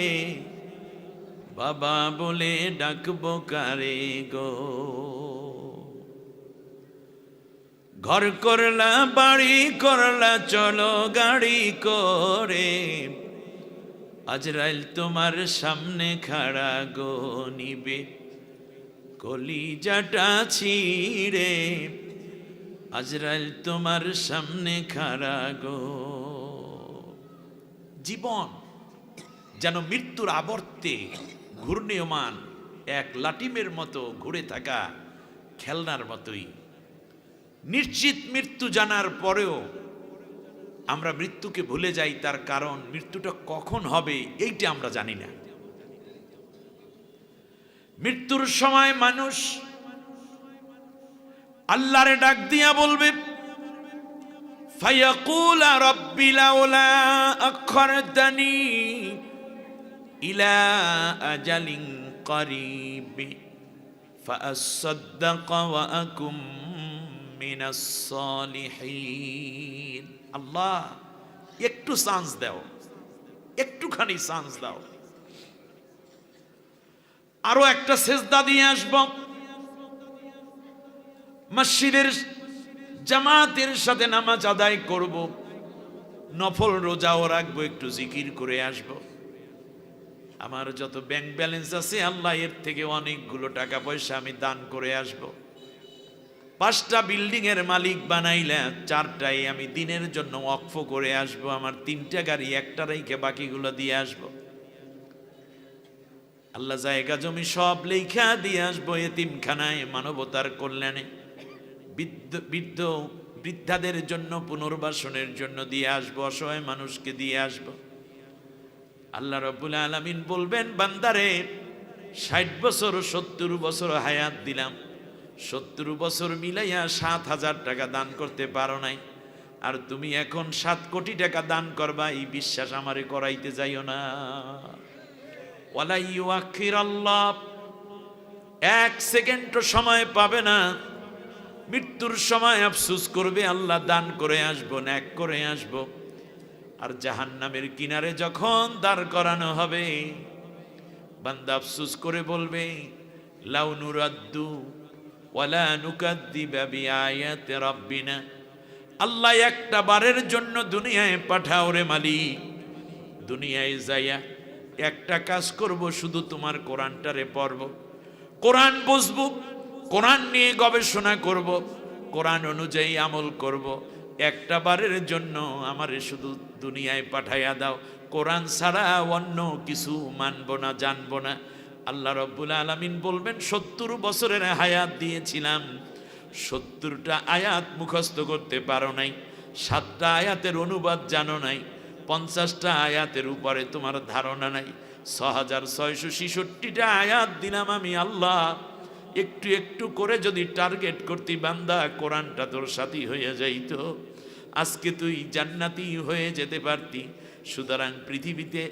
A: বাবা বলে ডাকবো কারে গো। ঘর করলা বাড়ি করলা চলো গাড়ি করে, আজরাইল তোমার সামনে খাড়া গো, নিবে কলিজাটা ছিঁড়ে, আজরাইল তোমার সামনে খাড়া গো। জীবন যেন মৃত্যুর আবর্তে ঘূর্ণীয়মান এক লাটিমের মতো ঘুরে থাকা খেলনার মতোই। নিশ্চিত মৃত্যু জানার পরেও আমরা মৃত্যুকে ভুলে যাই, তার কারণ মৃত্যুটা কখন হবে এইটা আমরা জানি না। মৃত্যুর সময় মানুষ আল্লাহরে ডাক দিয়া বলবে, ফায়াকুলা রাব্বি লাউলা আখরতানি ইলা আজালিন করিব ফাআসাদদাক ওয়া আকুম মিনাস সালিহিন। আল্লাহ একটু চান্স দাও, একটুখানি চান্স দাও, আরো একটা সেজদা দিয়ে আসব, মসজিদের জামাতের সাথে নামাজ আদায় করব, নফল রোজাও রাখবো, একটু জিকির করে আসব। আমার যত ব্যাংক ব্যালেন্স আছে আল্লাহ এর থেকে অনেকগুলো টাকা পয়সা আমি দান করে আসব। 5টা বিল্ডিং এর মালিক বানাইলে 4টাই আমি দিনের জন্য ওয়াকফ করে আসব। আমার 3টা গাড়ি, একটা রেখে বাকিগুলো দিয়ে আসব। আল্লাহ জায়গা জমি সব লেখা দিয়ে আসবো এতিমখানায়, মানবতার কল্যাণে, বৃদ্ধাদের জন্য পুনর্বাসনের জন্য দিয়ে আসবো, অসহায় মানুষকে দিয়ে আসবো। আল্লাহ রাব্বুল আলামিন বলবেন, বান্দারে 60 বছর 70 বছর হায়াত দিলাম, 70 বছর মিলাইয়া 7,000 টাকা দান করতে পারো নাই, আর তুমি এখন 7 কোটি টাকা দান করবা, এই বিশ্বাস আমারে করাইতে যাইও না। ওয়ালা ইউআখিরাল্লাহ, 1 সেকেন্ডও সময় পাবে না, মৃত্যুর সময় আফসোস করবে, আল্লাহ দান করে আসবো, ন্যাক করে আসবো। আর জাহান্নামের কিনারে যখন দাঁড় করানো হবে, বান্দা আফসোস করে বলবে, লাউ নুরাদ্দু ওয়ালা নুকাদ্দিবা বিআয়াতি রাব্বিনা, আল্লাহ একটা বারের জন্য দুনিয়ায় পাঠাও রে মালিক, দুনিয়ায় যাইয়া একটা কাজ করব, শুধু তোমার কোরআনটারে পড়ব, কোরআন বুঝবো, কোরআন নিয়ে গবেষণা করব, কোরআন অনুযায়ী আমল করব। একটা বারের জন্য আমারে শুধু দুনিয়ায় পাঠাইয়া দাও, কোরআন ছাড়া অন্য কিছু মানব না, জানবো না। আল্লাহ রাব্বুল আলামিন বলবেন, 70 বছরের হায়াত দিয়েছিলাম, 70টা আয়াত মুখস্থ করতে পারো নাই, 7টা আয়াতের অনুবাদ জানো নাই, 50টা আয়াতের উপরে তোমার ধারণা নাই, 6666টা আয়াত দিলাম আমি আল্লাহ। একটু একটু করে যদি টার্গেট করতি বান্দা, কোরআনটা তোর সাথী হয়ে যাইতো, আজকে তুই জান্নাতি হয়ে যেতে পারতি। সুতরাং পৃথিবীতে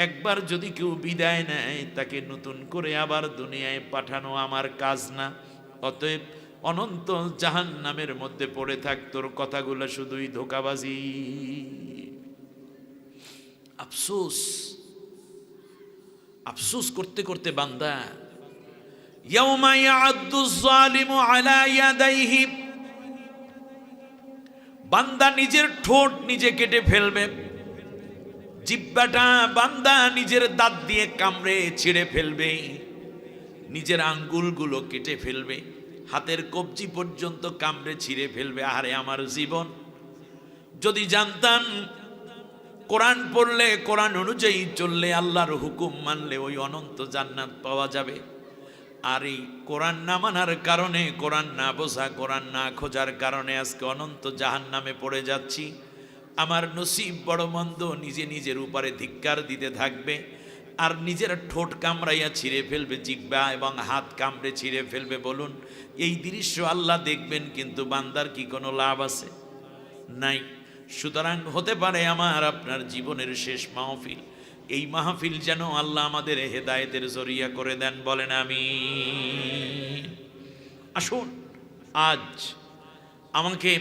A: একবার যদি কেউ বিদায় নেয়, তাকে নতুন করে আবার দুনিয়ায় পাঠানো আমার কাজ না। অতএব অনন্ত জাহান্নামের মধ্যে পড়ে থাক, তোর কথাগুলো শুধুই ধোঁকাবাজি। আফসোস, আফসোস করতে করতে বান্দা, ইয়াউমা ইয়া'আদ্দু যালিমু আলা ইয়াদাইহি, বান্দা নিজের ঠোঁট নিজে কেটে ফেলবে, জিহ্বাটা বান্দা নিজের দাঁত দিয়ে কামড়ে ছিঁড়ে ফেলবে, নিজের আঙ্গুলগুলো কেটে ফেলবে, হাতের কবজি পর্যন্ত কামড়ে ছিঁড়ে ফেলবে। আরে আমার জীবন, যদি জানতাম কোরআন পড়লে, কোরআন অনুযায়ী চললে, আল্লাহর হুকুম মানলে ওই অনন্ত জান্নাত পাওয়া যাবে। আর এই কোরআন না মানার কারণে, কোরআন না বোঝা, কোরআন না খোঁজার কারণে আজকে অনন্ত জাহান্নামে পড়ে যাচ্ছি। আমার নসিব বড় মন্দ, নিজে নিজের উপরে ধিক্কার দিতে থাকবে, আর নিজের ঠোঁট কামড়াইয়া ছিঁড়ে ফেলবে, জিহ্বা এবং হাত কামড়ে ছিঁড়ে ফেলবে। বলুন, এই দৃশ্য আল্লাহ দেখবেন, কিন্তু বান্দার কি কোনো লাভ আছে? নাই। সুতরাং হতে পারে আমার আপনার জীবনের শেষ মাহফিল, এই মাহফিল যেন আল্লাহ আমাদের হেদায়েতের জরিয়া করে দেন, বলেন আমিন। আসুন, আজ আমাকে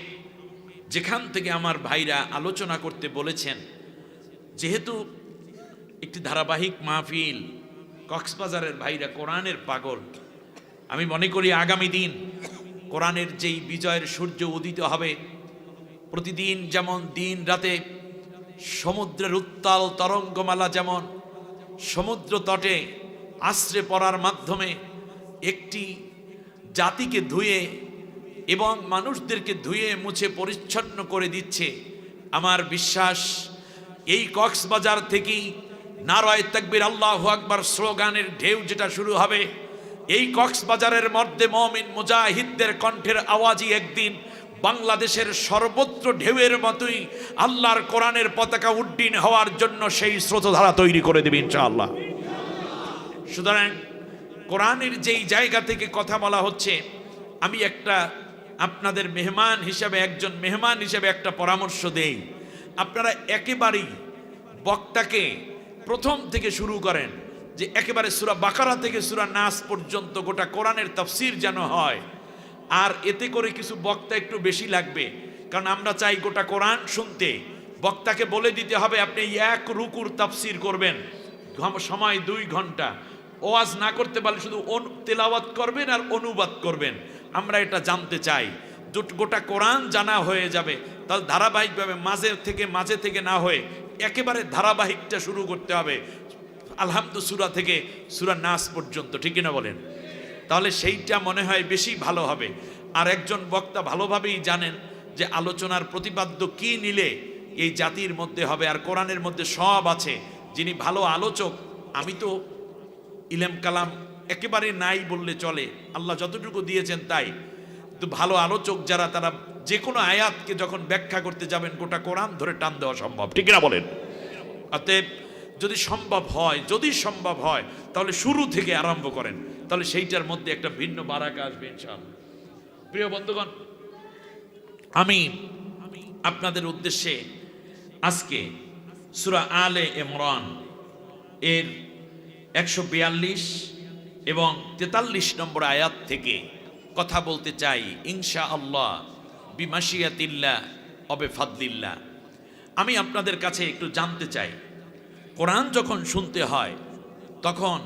A: যেখান থেকে আমার ভাইরা আলোচনা করতে বলেছেন, যেহেতু একটি ধারাবাহিক মাহফিল, কক্সবাজারের ভাইরা কোরআনের পাগল, আমি মনে করি আগামী দিন কোরআনের যেই বিজয়ের সূর্য উদিত হবে, প্রতিদিন যেমন দিন রাতে সমুদ্রের উত্তাল তরঙ্গমালা যেমন সমুদ্র তটে আশ্রে পড়ার মাধ্যমে একটি জাতিকে ধুয়ে এবং মানুষদেরকে ধুয়ে মুছে পরিচ্ছন্ন করে দিচ্ছে, আমার বিশ্বাস এই কক্সবাজার থেকেই নারায়ে তাকবীর আল্লাহু আকবার স্লোগানের ঢেউ যেটা শুরু হবে, এই কক্সবাজারের মধ্যে মুমিন মুজাহিদদের কণ্ঠের আওয়াজই একদিন বাংলাদেশের সর্বত্র ঢেউয়ের মতোই আল্লাহর কোরআনের পতাকা উড্ডীন হওয়ার জন্য সেই স্রোতধারা তৈরি করে দেবে ইনশাআল্লাহ। সুতরাং কোরআনের যেই জায়গা থেকে কথা বলা হচ্ছে, আমি একটা আপনাদের মেহমান হিসাবে, একজন মেহমান হিসাবে একটা পরামর্শ দেই। আপনারা একেবারেই বক্তাকে প্রথম থেকে শুরু করেন, যে একেবারে সূরা বাকারা থেকে সূরা নাস পর্যন্ত গোটা কোরআনের তাফসীর যেন হয়। আর এতে করে কিছু বক্তা একটু বেশি লাগবে, কারণ আমরা চাই গোটা কোরআন শুনতে। বক্তাকে বলে দিতে হবে, আপনি এক রুকুর তাফসীর করবেন, সময় 2 ঘন্টা। ওয়াজ না করতে পারলে শুধু তেলাওয়াত করবেন আর অনুবাদ করবেন, আমরা এটা জানতে চাই। গোটা কোরআন জানা হয়ে যাবে, তাহলে ধারাবাহিকভাবে মাঝে থেকে না হয়ে একেবারে ধারাবাহিকটা শুরু করতে হবে, আলহামদুলিল্লাহ সূরা থেকে সূরা নাস পর্যন্ত, ঠিক না বলেন? তাহলে সেইটা মনে হয় বেশি ভালো হবে। আর একজন বক্তা ভালোভাবেই জানেন যে আলোচনার প্রতিপাদ্য কি নিলে এই জাতির মধ্যে হবে। আর কোরআনের মধ্যে সব আছে। যিনি ভালো আলোচক, আমি তো ইলম কালাম একেবারে নাই বললে চলে, আল্লাহ যতটুকু দিয়েছেন তাই। তো ভালো আলোচক যারা, তারা যে কোনো আয়াতকে যখন ব্যাখ্যা করতে যাবেন গোটা কোরআন ধরে টান দেওয়া সম্ভব, ঠিক না বলেন? অতএব যদি সম্ভব হয় তাহলে শুরু থেকে আরম্ভ করেন, তাহলে সেইটার মধ্যে একটা ভিন্ন বারাকা আসবে ইনশাআল্লাহ। প্রিয় বন্ধুগণ, আমি আপনাদের উদ্দেশ্যে আজকে সূরা আলে ইমরান এর 142 এবং 43 নম্বর আয়াত থেকে কথা বলতে চাই ইনশাআল্লাহ, বিমাশিয়াতিল্লাহ অবে ফাদলিল্লাহ। আমি আপনাদের কাছে একটু জানতে চাই, কোরআন যখন শুনতে হয় তখন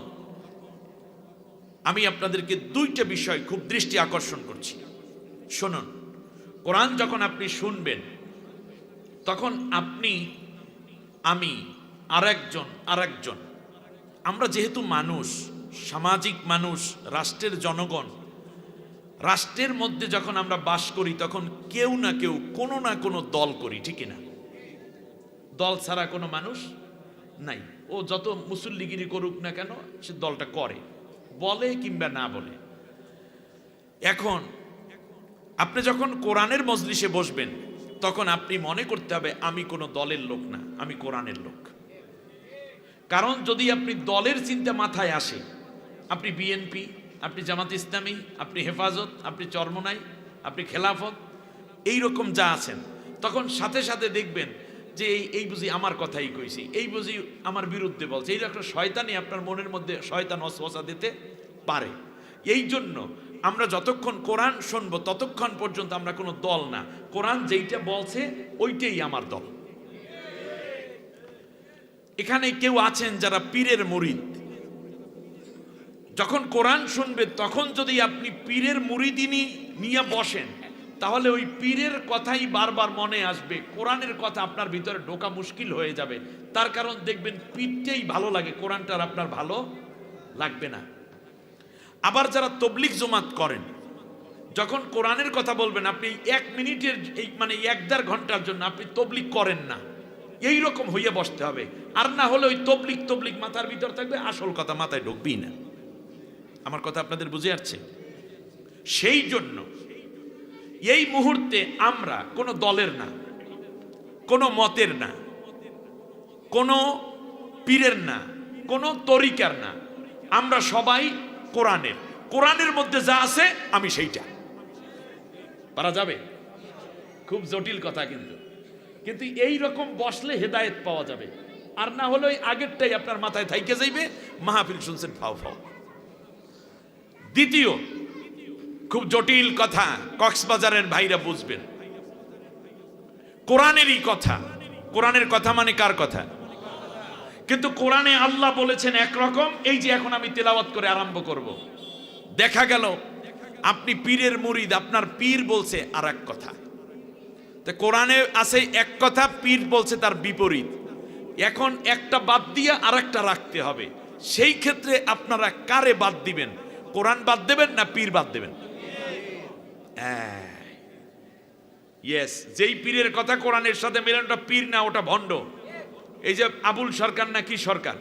A: আমি আপনাদেরকে দুইটা বিষয় খুব দৃষ্টি আকর্ষণ করছি। শুনুন, কোরআন যখন আপনি শুনবেন তখন আপনি, আমি, আরেকজন, আমরা যেহেতু মানুষ, সামাজিক মানুষ, রাষ্ট্রের জনগণ, রাষ্ট্রের মধ্যে যখন আমরা বাস করি তখন কেউ না কেউ কোনো না কোনো দল করি, ঠিক না? দল ছাড়া কোনো মানুষ নাই। ও যত মুসল্লিগিরি করুক না কেন, সে দলটা করে, বলে কিংবা না বলে। এখন আপনি যখন কোরআনের মজলিসে বসবেন তখন আপনি মনে করতে হবে আমি কোনো দলের লোক না, আমি কোরআনের লোক। কারণ যদি আপনি দলের চিন্তা মাথায় আসে, আপনি বিএনপি, আপনি জামাত ইসলামী, আপনি হেফাজত, আপনি চরমনাই, আপনি খেলাফত, এই রকম যা আছেন, তখন সাথে সাথে দেখবেন যে এই বুঝি আমার কথাই কইছি, এই বুঝি আমার বিরুদ্ধে বলছে। এই একটা শয়তানই আপনার মনের মধ্যে শয়তান ওয়াসওয়াসা দিতে পারে। এই জন্য আমরা যতক্ষণ কোরআন শুনবো ততক্ষণ পর্যন্ত আমরা কোনো দল না, কোরআন যেইটা বলছে ওইটাই আমার দল। এখানে কেউ আছেন যারা পীরের মুরিদ, যখন কোরআন শুনবে তখন যদি আপনি পীরের মুরিদিনী নিয়ে বসেন তাহলে ওই পীরের কথাই বারবার মনে আসবে, কোরআনের কথা আপনার ভিতরে ঢোকা মুশকিল হয়ে যাবে। তার কারণ দেখবেন পীরটাই ভালো লাগে, কোরআনটার আপনার ভালো লাগবে না। আবার যারা তবলিগ জমাত করেন, যখন কোরআনের কথা বলবেন আপনি 1 মিনিটের এই মানে 1-1.5 ঘন্টার জন্য আপনি তবলিগ করেন না, এই রকম হইয়া বসতে হবে। আর না হলে ওই তবলিগ মাথার ভিতর থাকবে, আসল কথা মাথায় ঢুকবেই না। আমার কথা আপনাদের বুঝে আসছে? সেই জন্য এই মুহূর্তে আমরা কোনো দলের না, কোনো মতের না, কোনো পীরের না, কোনো তরিকার না, আমরা সবাই কোরআনের। কোরআনের মধ্যে যা আছে আমি সেইটা। পারা যাবে? খুব জটিল কথা কিন্তু এই রকম বসলে হেদায়েত পাওয়া যাবে। আর না হলে ওই আগেরটাই আপনার মাথায় থাইকে যাইবে, মাহফিল শুনছেন ফাও ফাও। দ্বিতীয় খুব জটিল কথা, কক্সবাজারের ভাইরা বুঝবেন, কোরআনেরই কথা। কোরআনের কথা মানে কার কথা? কিন্তু কোরআনে আল্লাহ বলেছেন একরকম, এই যে এখন আমি তেলাওয়াত করে আরম্ভ করব, দেখা গেল আপনি পীরের মুরিদ, আপনার পীর বলছে আর এক কথা। তো কোরআনে আছে এক কথা, পীর বলছে তার বিপরীত। এখন একটা বাদ দিয়ে আর একটা রাখতে হবে। সেই ক্ষেত্রে আপনারা কারে বাদ দিবেন? কোরআন বাদ দেবেন না পীর বাদ দেবেন? ইয়েস, যেই পীরের কথা কোরআনের সাথে মিলেন ওটা পীর না, ওটা ভণ্ড। এই যে আবুল সরকার না কি সরকার,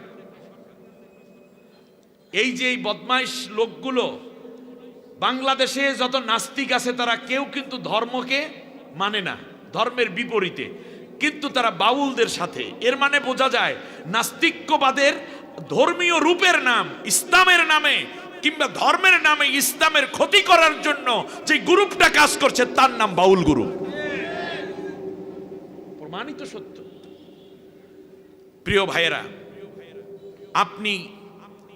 A: এই যে এই বদমাইশ লোকগুলো, বাংলাদেশে যত নাস্তিক আছে তারা কেউ কিন্তু ধর্মকে মানে না, ধর্মের বিপরীতে, কিন্তু তারা বাউলদের সাথে। এর মানে বোঝা যায় নাস্তিক্যবাদের ধর্মীয় রূপের নাম ইসলামের নামে কিংবা ধর্মের নামে ইসলামের ক্ষতি করার জন্য যে গ্রুপটা কাজ করছে তার নাম বাউল গ্রুপ। প্রমাণিত সত্য। প্রিয় ভাইয়েরা, আপনি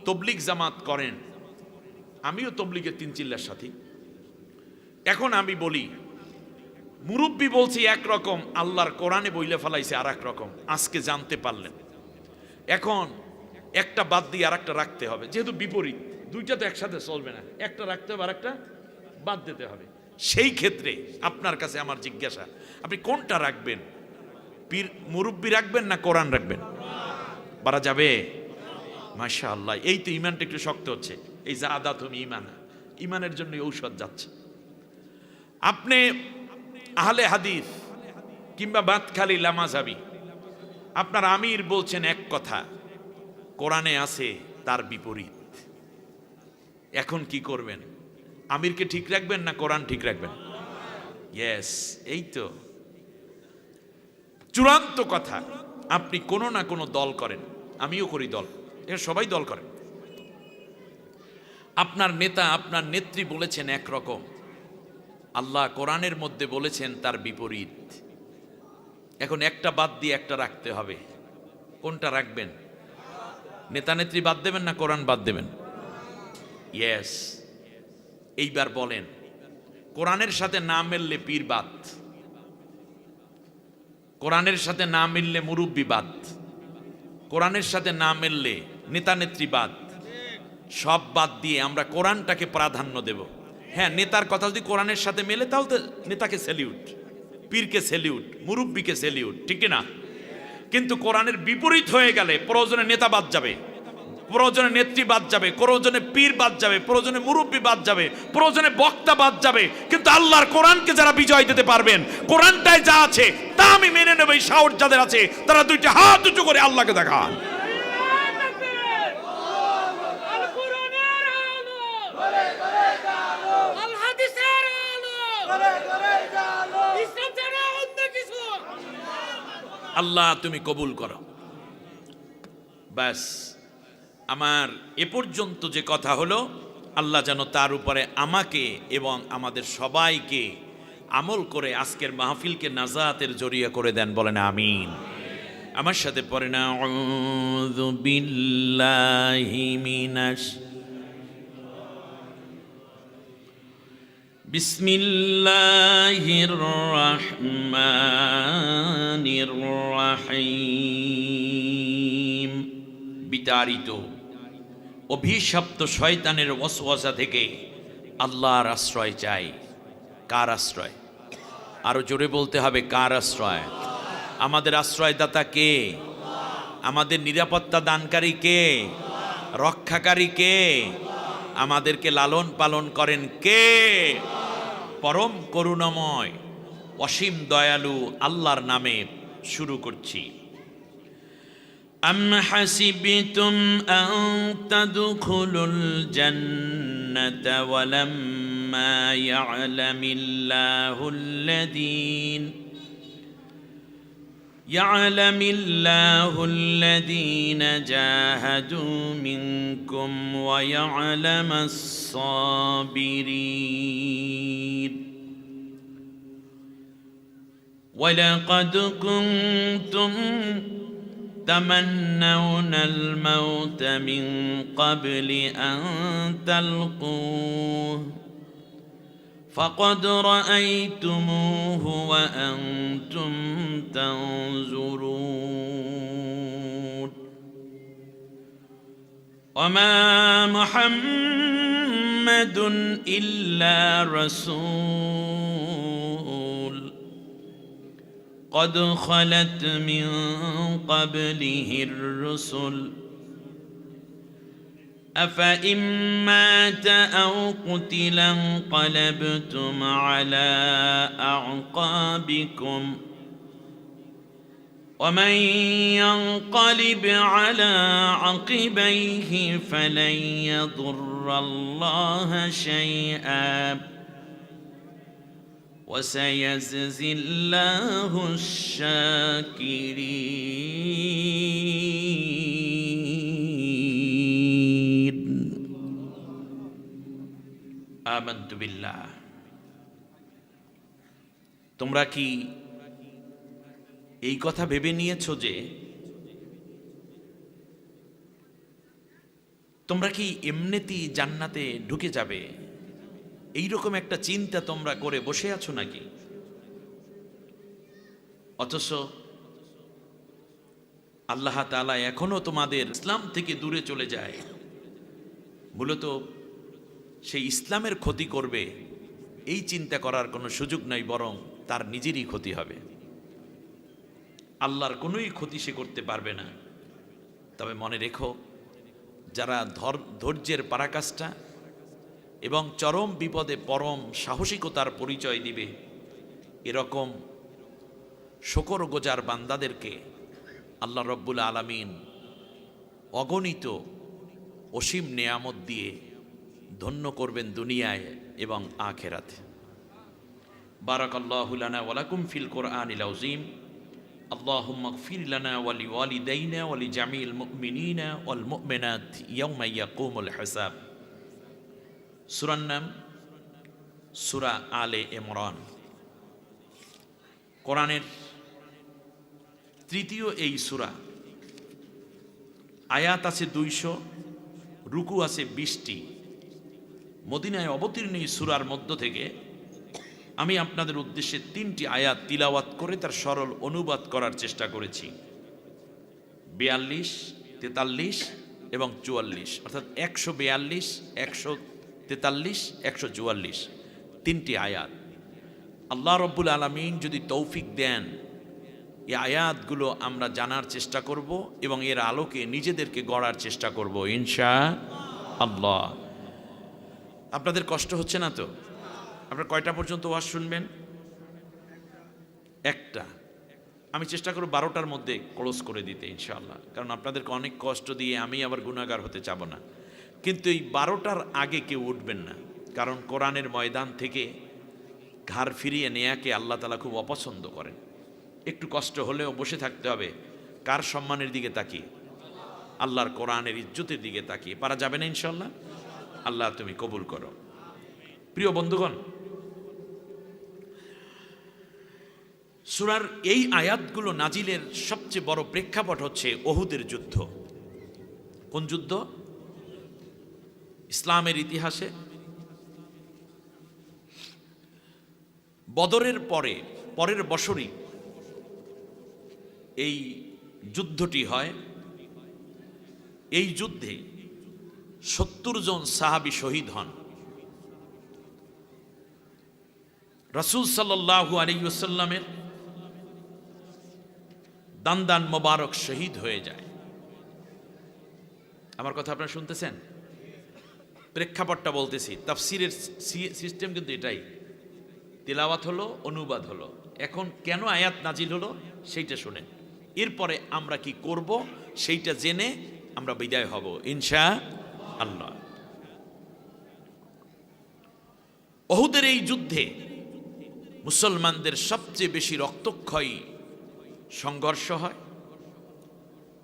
A: তবলিগ জামাত করেন, আমিও তবলিগের 3 চিল্লার সাথী। এখন আমি বলি, মুরব্বী বলছি একরকম, আল্লাহর কোরআনে বইলে ফেলাইছে আর এক রকম। আজকে জানতে পারলেন। এখন একটা বাদ দিয়ে আর একটা রাখতে হবে, যেহেতু বিপরীত, দুইটা তো একসাথে চলবে না, একটা রাখতে হবে আর একটা বাদ দিতে হবে। সেই ক্ষেত্রে আপনার কাছে আমার জিজ্ঞাসা, আপনি কোনটা রাখবেন? পীর মুরব্বী রাখবেন না কোরআন রাখবেন? বারা যাবে? মাশাআল্লাহ, এই তো ইমানটা একটু শক্ত হচ্ছে। এই যে আদা তুমি ইমানা, ইমানের জন্য ঔষধ যাচ্ছে। আপনি আহলে হাদিস কিংবা বাতখালী লামাজাবি, আপনার আমির বলছেন এক কথা, কোরআনে আছে তার বিপরীত। এখন কি করবেন? আমিরকে ঠিক রাখবেন না কোরআন ঠিক রাখবেন? ইয়েস, এই তো চূড়ান্ত কথা। আপনি কোনো না কোনো দল করেন, আমিও করি দল, এর সবাই দল করেন। আপনার নেতা আপনার নেত্রী বলেছেন একরকম, আল্লাহ কোরআনের মধ্যে বলেছেন তার বিপরীত। এখন একটা বাদ দিয়ে একটা রাখতে হবে। কোনটা রাখবেন? নেতা নেত্রী বাদ দেবেন না কোরআন বাদ দেবেন? ইয়েস। এইবার বলেন, কোরআনের সাথে না মিললে পীর বাদ, কোরআনের সাথে না মিললে মুরব্বি বাদ, কোরআনের সাথে না মিললে নেতা নেত্রী বাদ। সব বাদ দিয়ে আমরা কোরআনটাকে প্রাধান্য দেব। হ্যাঁ, নেতার কথা যদি কোরআনের সাথে মেলে তাহলে তো নেতাকে স্যালিউট, পীরকে স্যালিউট, মুরব্বিকে স্যালিউট, ঠিক না? কিন্তু কোরআনের বিপরীত হয়ে গেলে প্রয়োজনে নেতা বাদ যাবে, প্রয়োজনে নেত্রী বাদ যাবে, প্রয়োজনে পীর বাদ যাবে, প্রয়োজনে মুরব্বী বাদ যাবে, প্রয়োজনে বক্তা বাদ যাবে। কিন্তু আল্লাহর কোরআনকে যারা বিজয় দিতে পারবেন, কোরআনটায় যা আছে তা আমি মেনে নেব, এই সাহস যাদের আছে তারা দুইটা হাত উঁচু করে আল্লাহকে দেখান। আল্লাহ তুমি কবুল করো। ব্যাস, আমার এ পর্যন্ত যে কথা হলো, আল্লাহ যেন তার উপরে আমাকে এবং আমাদের সবাইকে আমল করে আজকের মাহফিলকে নাজাতের জরিয়া করে দেন, বলেন আমিন। আমার সাথে পড়ে না, আউযু বিল্লাহি মিনাশ বিসমিল্লাহির রহমানির রহিম। বিতাড়িত অভিশপ্ত শয়তানের ওয়াসওয়াসা থেকে আল্লাহর আশ্রয় চাই। কার আশ্রয়? আরো জোরে বলতে হবে, কার আশ্রয়? আমাদের আশ্রয়দাতা কে? আমাদের নিরাপত্তা দানকারী কে? রক্ষাকারী কে? আমাদেরকে লালন পালন করেন কে? পরম করুণাময় অসীম দয়ালু আল্লাহর নামে শুরু করছি। أم حسبتم أن تدخلوا الجنة ولما يعلم الله الذين جاهدوا منكم ويعلم الصابرين ولقد كنتم تمنون الموت من قبل أن تلقوه فقد رأيتموه وأنتم تنظرون وما محمد إلا رسول قد خلت من قبله الرسل أفإن مات أو قتل انقلبتم على أعقابكم ومن ينقلب على عقبيه فلن يضر الله شيئا وسيجزي الله الشاكرين آمنت بالله। তোমরা কি এই কথা ভেবে নিয়েছো যে তোমরা কি এমনিতেই জান্নাতে ঢুকে যাবে? এইরকম একটা চিন্তা তোমরা করে বসে আছো নাকি? অথচ আল্লাহ তাআলা এখনো তোমাদের ইসলাম থেকে দূরে চলে যায়। মূলত সেই ইসলামের ক্ষতি করবে এই চিন্তা করার কোনো সুযোগ নাই, বরং তার নিজেরই ক্ষতি হবে। আল্লাহর কোনোই ক্ষতি সে করতে পারবে না। তবে মনে রেখো, যারা ধৈর্যের পরাকাষ্ঠা এবং চরম বিপদে পরম সাহসিকতার পরিচয় দিবে, এরকম শুকরগুজার বান্দাদেরকে আল্লাহ রব্বুল আলামিন অগণিত অসীম নেয়ামত দিয়ে ধন্য করবেন দুনিয়ায় এবং আখিরাতে। বারাকাল্লাহু লানা ওয়া লাকুম ফিল কোরআনিল আযীম। আল্লাহুম্মা ইগফির লানা ওয়া লিওয়ালিদাইনা ওয়া লিজামিল মুমিনিনা ওয়াল মুমিনাত ইয়াওমা ইয়াকুমুল হিসাব। সূরার নাম সূরা আলে ইমরান। কোরআনের তৃতীয় এই সূরা। আয়াত আছে 200, রুকু আছে 20টি। মদিনায় অবতীর্ণ এই সূরার মধ্য থেকে আমি আপনাদের উদ্দেশ্যে 3টি আয়াত তিলাওয়াত করে তার সরল অনুবাদ করার চেষ্টা করেছি। 42, 43 এবং 44, অর্থাৎ 142, 143, 144, 3টি আয়াত। আল্লাহ রব্বুল আলামিন যদি তৌফিক দেন, এই আয়াতগুলো আমরা জানার চেষ্টা করব এবং এর আলোকে নিজেদেরকে গড়ার চেষ্টা করব ইনশাআল্লাহ। আপনাদের কষ্ট হচ্ছে না তো? আপনারা কয়টা পর্যন্ত ওয়াজ শুনবেন? একটা। আমি চেষ্টা করব 12টার মধ্যে ক্লোজ করে দিতে ইনশাআল্লাহ, কারণ আপনাদেরকে অনেক কষ্ট দিয়ে আমি আবার গুনাহগার হতে চাব না। কিন্তু এই 12টার আগে কেউ উঠবেন না, কারণ কোরআনের ময়দান থেকে ঘাড় ফিরিয়ে নেয়াকে আল্লাহ তাআলা খুব অপছন্দ করেন। একটু কষ্ট হলেও বসে থাকতে হবে। কার সম্মানের দিকে তাকিয়ে? আল্লাহর কোরআনের ইজ্জতের দিকে তাকিয়ে। পারা যাবে না ইনশাআল্লাহ? আল্লাহ তুমি কবুল করো। প্রিয় বন্ধুগণ, সূরার এই আয়াতগুলো নাজিলের সবচেয়ে বড় প্রেক্ষাপট হচ্ছে উহুদের যুদ্ধ। কোন যুদ্ধ? ইসলামের ইতিহাসে বদরের পরের বছরই এই যুদ্ধটি হয়। এই যুদ্ধে 70 জন সাহাবী শহীদ হন। রাসূল সাল্লাল্লাহু আলাইহি ওয়াসাল্লামের দান্দান মোবারক শহীদ হয়ে যায়। আমার কথা আপনারা শুনতেছেন? প্রেক্ষাপটটা বলতেছি। তাফসীরের সিস্টেম কিন্তু এটাই, তিলাওয়াত হলো, অনুবাদ হলো। এখন কেন আয়াত নাজিল হলো সেইটা শুনেন, এরপরে আমরা কি করব সেইটা জেনে আমরা বিদায় হব ইনশাআল্লাহ। উহুদের এই যুদ্ধে মুসলমানদের সবচেয়ে বেশি রক্তক্ষয়ী সংঘর্ষ হয়।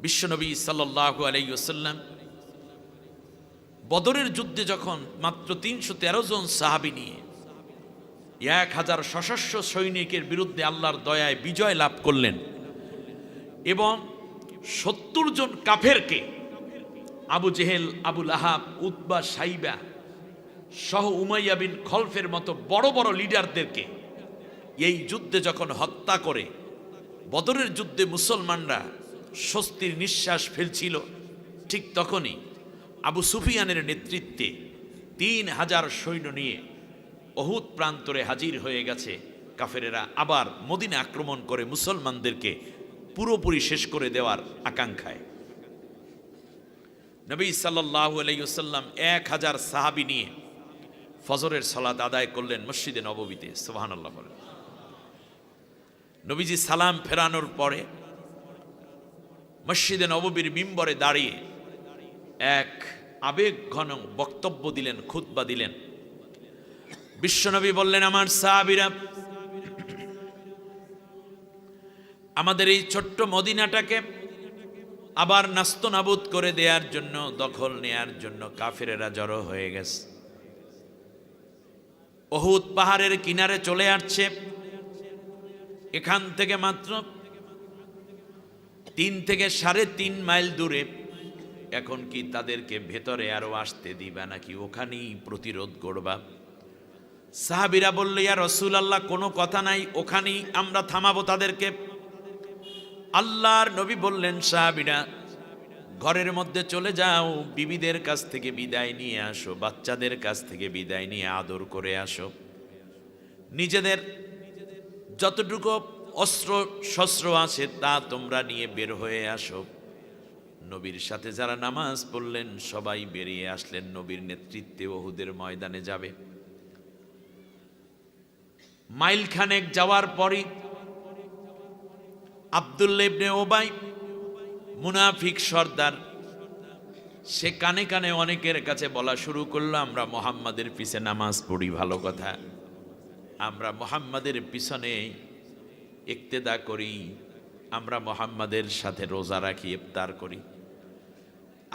A: বিশ্বনবী সাল্লাল্লাহু আলাইহি ওয়াসাল্লাম বদরের যুদ্ধে যখন মাত্র 313 জন সাহাবী নিয়ে 1000 সশস্ত্র সৈনিকের বিরুদ্ধে আল্লাহর দয়ায় বিজয় লাভ করলেন এবং 70 জন কাফেরকে, আবু জেহেল, আবু লাহাব, উতবা, সাইবা সহ উমাইয়া বিন খলফের মতো বড় বড় লিডারদেরকে এই যুদ্ধে যখন হত্যা করে বদরের যুদ্ধে মুসলমানরা স্বস্তির নিঃশ্বাস ফেলছিল, ঠিক তখনই আবু সুফিয়ানের নেতৃত্বে 3000 সৈন্য নিয়ে উহুদ প্রান্তরে হাজির হয়ে গেছে কাফেরেরা। আবার মদিনা আক্রমণ করে মুসলমানদেরকে পুরোপুরি শেষ করে দেওয়ার আকাঙ্ক্ষায় নবী সাল্লাল্লাহু আলাইহি ওয়াসাল্লাম 1000 সাহাবী নিয়ে ফজরের সালাত আদায় করলেন মসজিদে নববীতে। সুবহানাল্লাহ বলেন। নবীজি সালাম ফেরানোর পরে মসজিদে নববীর মিম্বরে দাঁড়িয়ে এক আবেগঘন বক্তব্য দিলেন, খুতবা দিলেন। বিশ্বনবী বললেন, আমার সাহাবীরা, আমাদের এই ছোট্ট মদিনাটাকে আবার নাস্তানাবুদ করে দেওয়ার জন্য, দখল নেয়ার জন্য কাফেরেরা জড়ো হয়ে গেছে। উহুদ পাহাড়ের কিনারে চলে আসছে। এখান থেকে মাত্র 3 থেকে 3.5 মাইল দূরে। এখন কি তাদেরকে ভেতরে আরো আসতে দিবা নাকি ওখানেই প্রতিরোধ করবা? সাহাবীরা বলল, ইয়া রাসূলুল্লাহ, কোনো কথা নাই, ওখানেই আমরা থামাবো তাদেরকে। আল্লাহর নবী বললেন, সাহাবীরা ঘরের মধ্যে চলে যাও, বিবিদের কাছ থেকে বিদায় নিয়ে আসো, বাচ্চাদের কাছ থেকে বিদায় নিয়ে আদর করে আসো। নিজেদের যতটুকু অস্ত্র শস্ত্র আছে তা তোমরা নিয়ে বের হয়ে আসো। নবীর সাথে যারা নামাজ পড়লেন সবাই বেরিয়ে আসলেন, নবীর নেতৃত্বে উহুদের ময়দানে যাবে। মাইলখানেক যাওয়ার পরই আব্দুল্লাহ ইবনে উবাই, মুনাফিক সর্দার, সে কানে কানে অনেকের কাছে বলা শুরু করলো, আমরা মুহাম্মাদের পিছে নামাজ পড়ি, ভালো কথা, আমরা মুহাম্মাদের পিছনে ইক্তেদা করি, আমরা মুহাম্মাদের সাথে রোজা রাখি, ইফতার করি,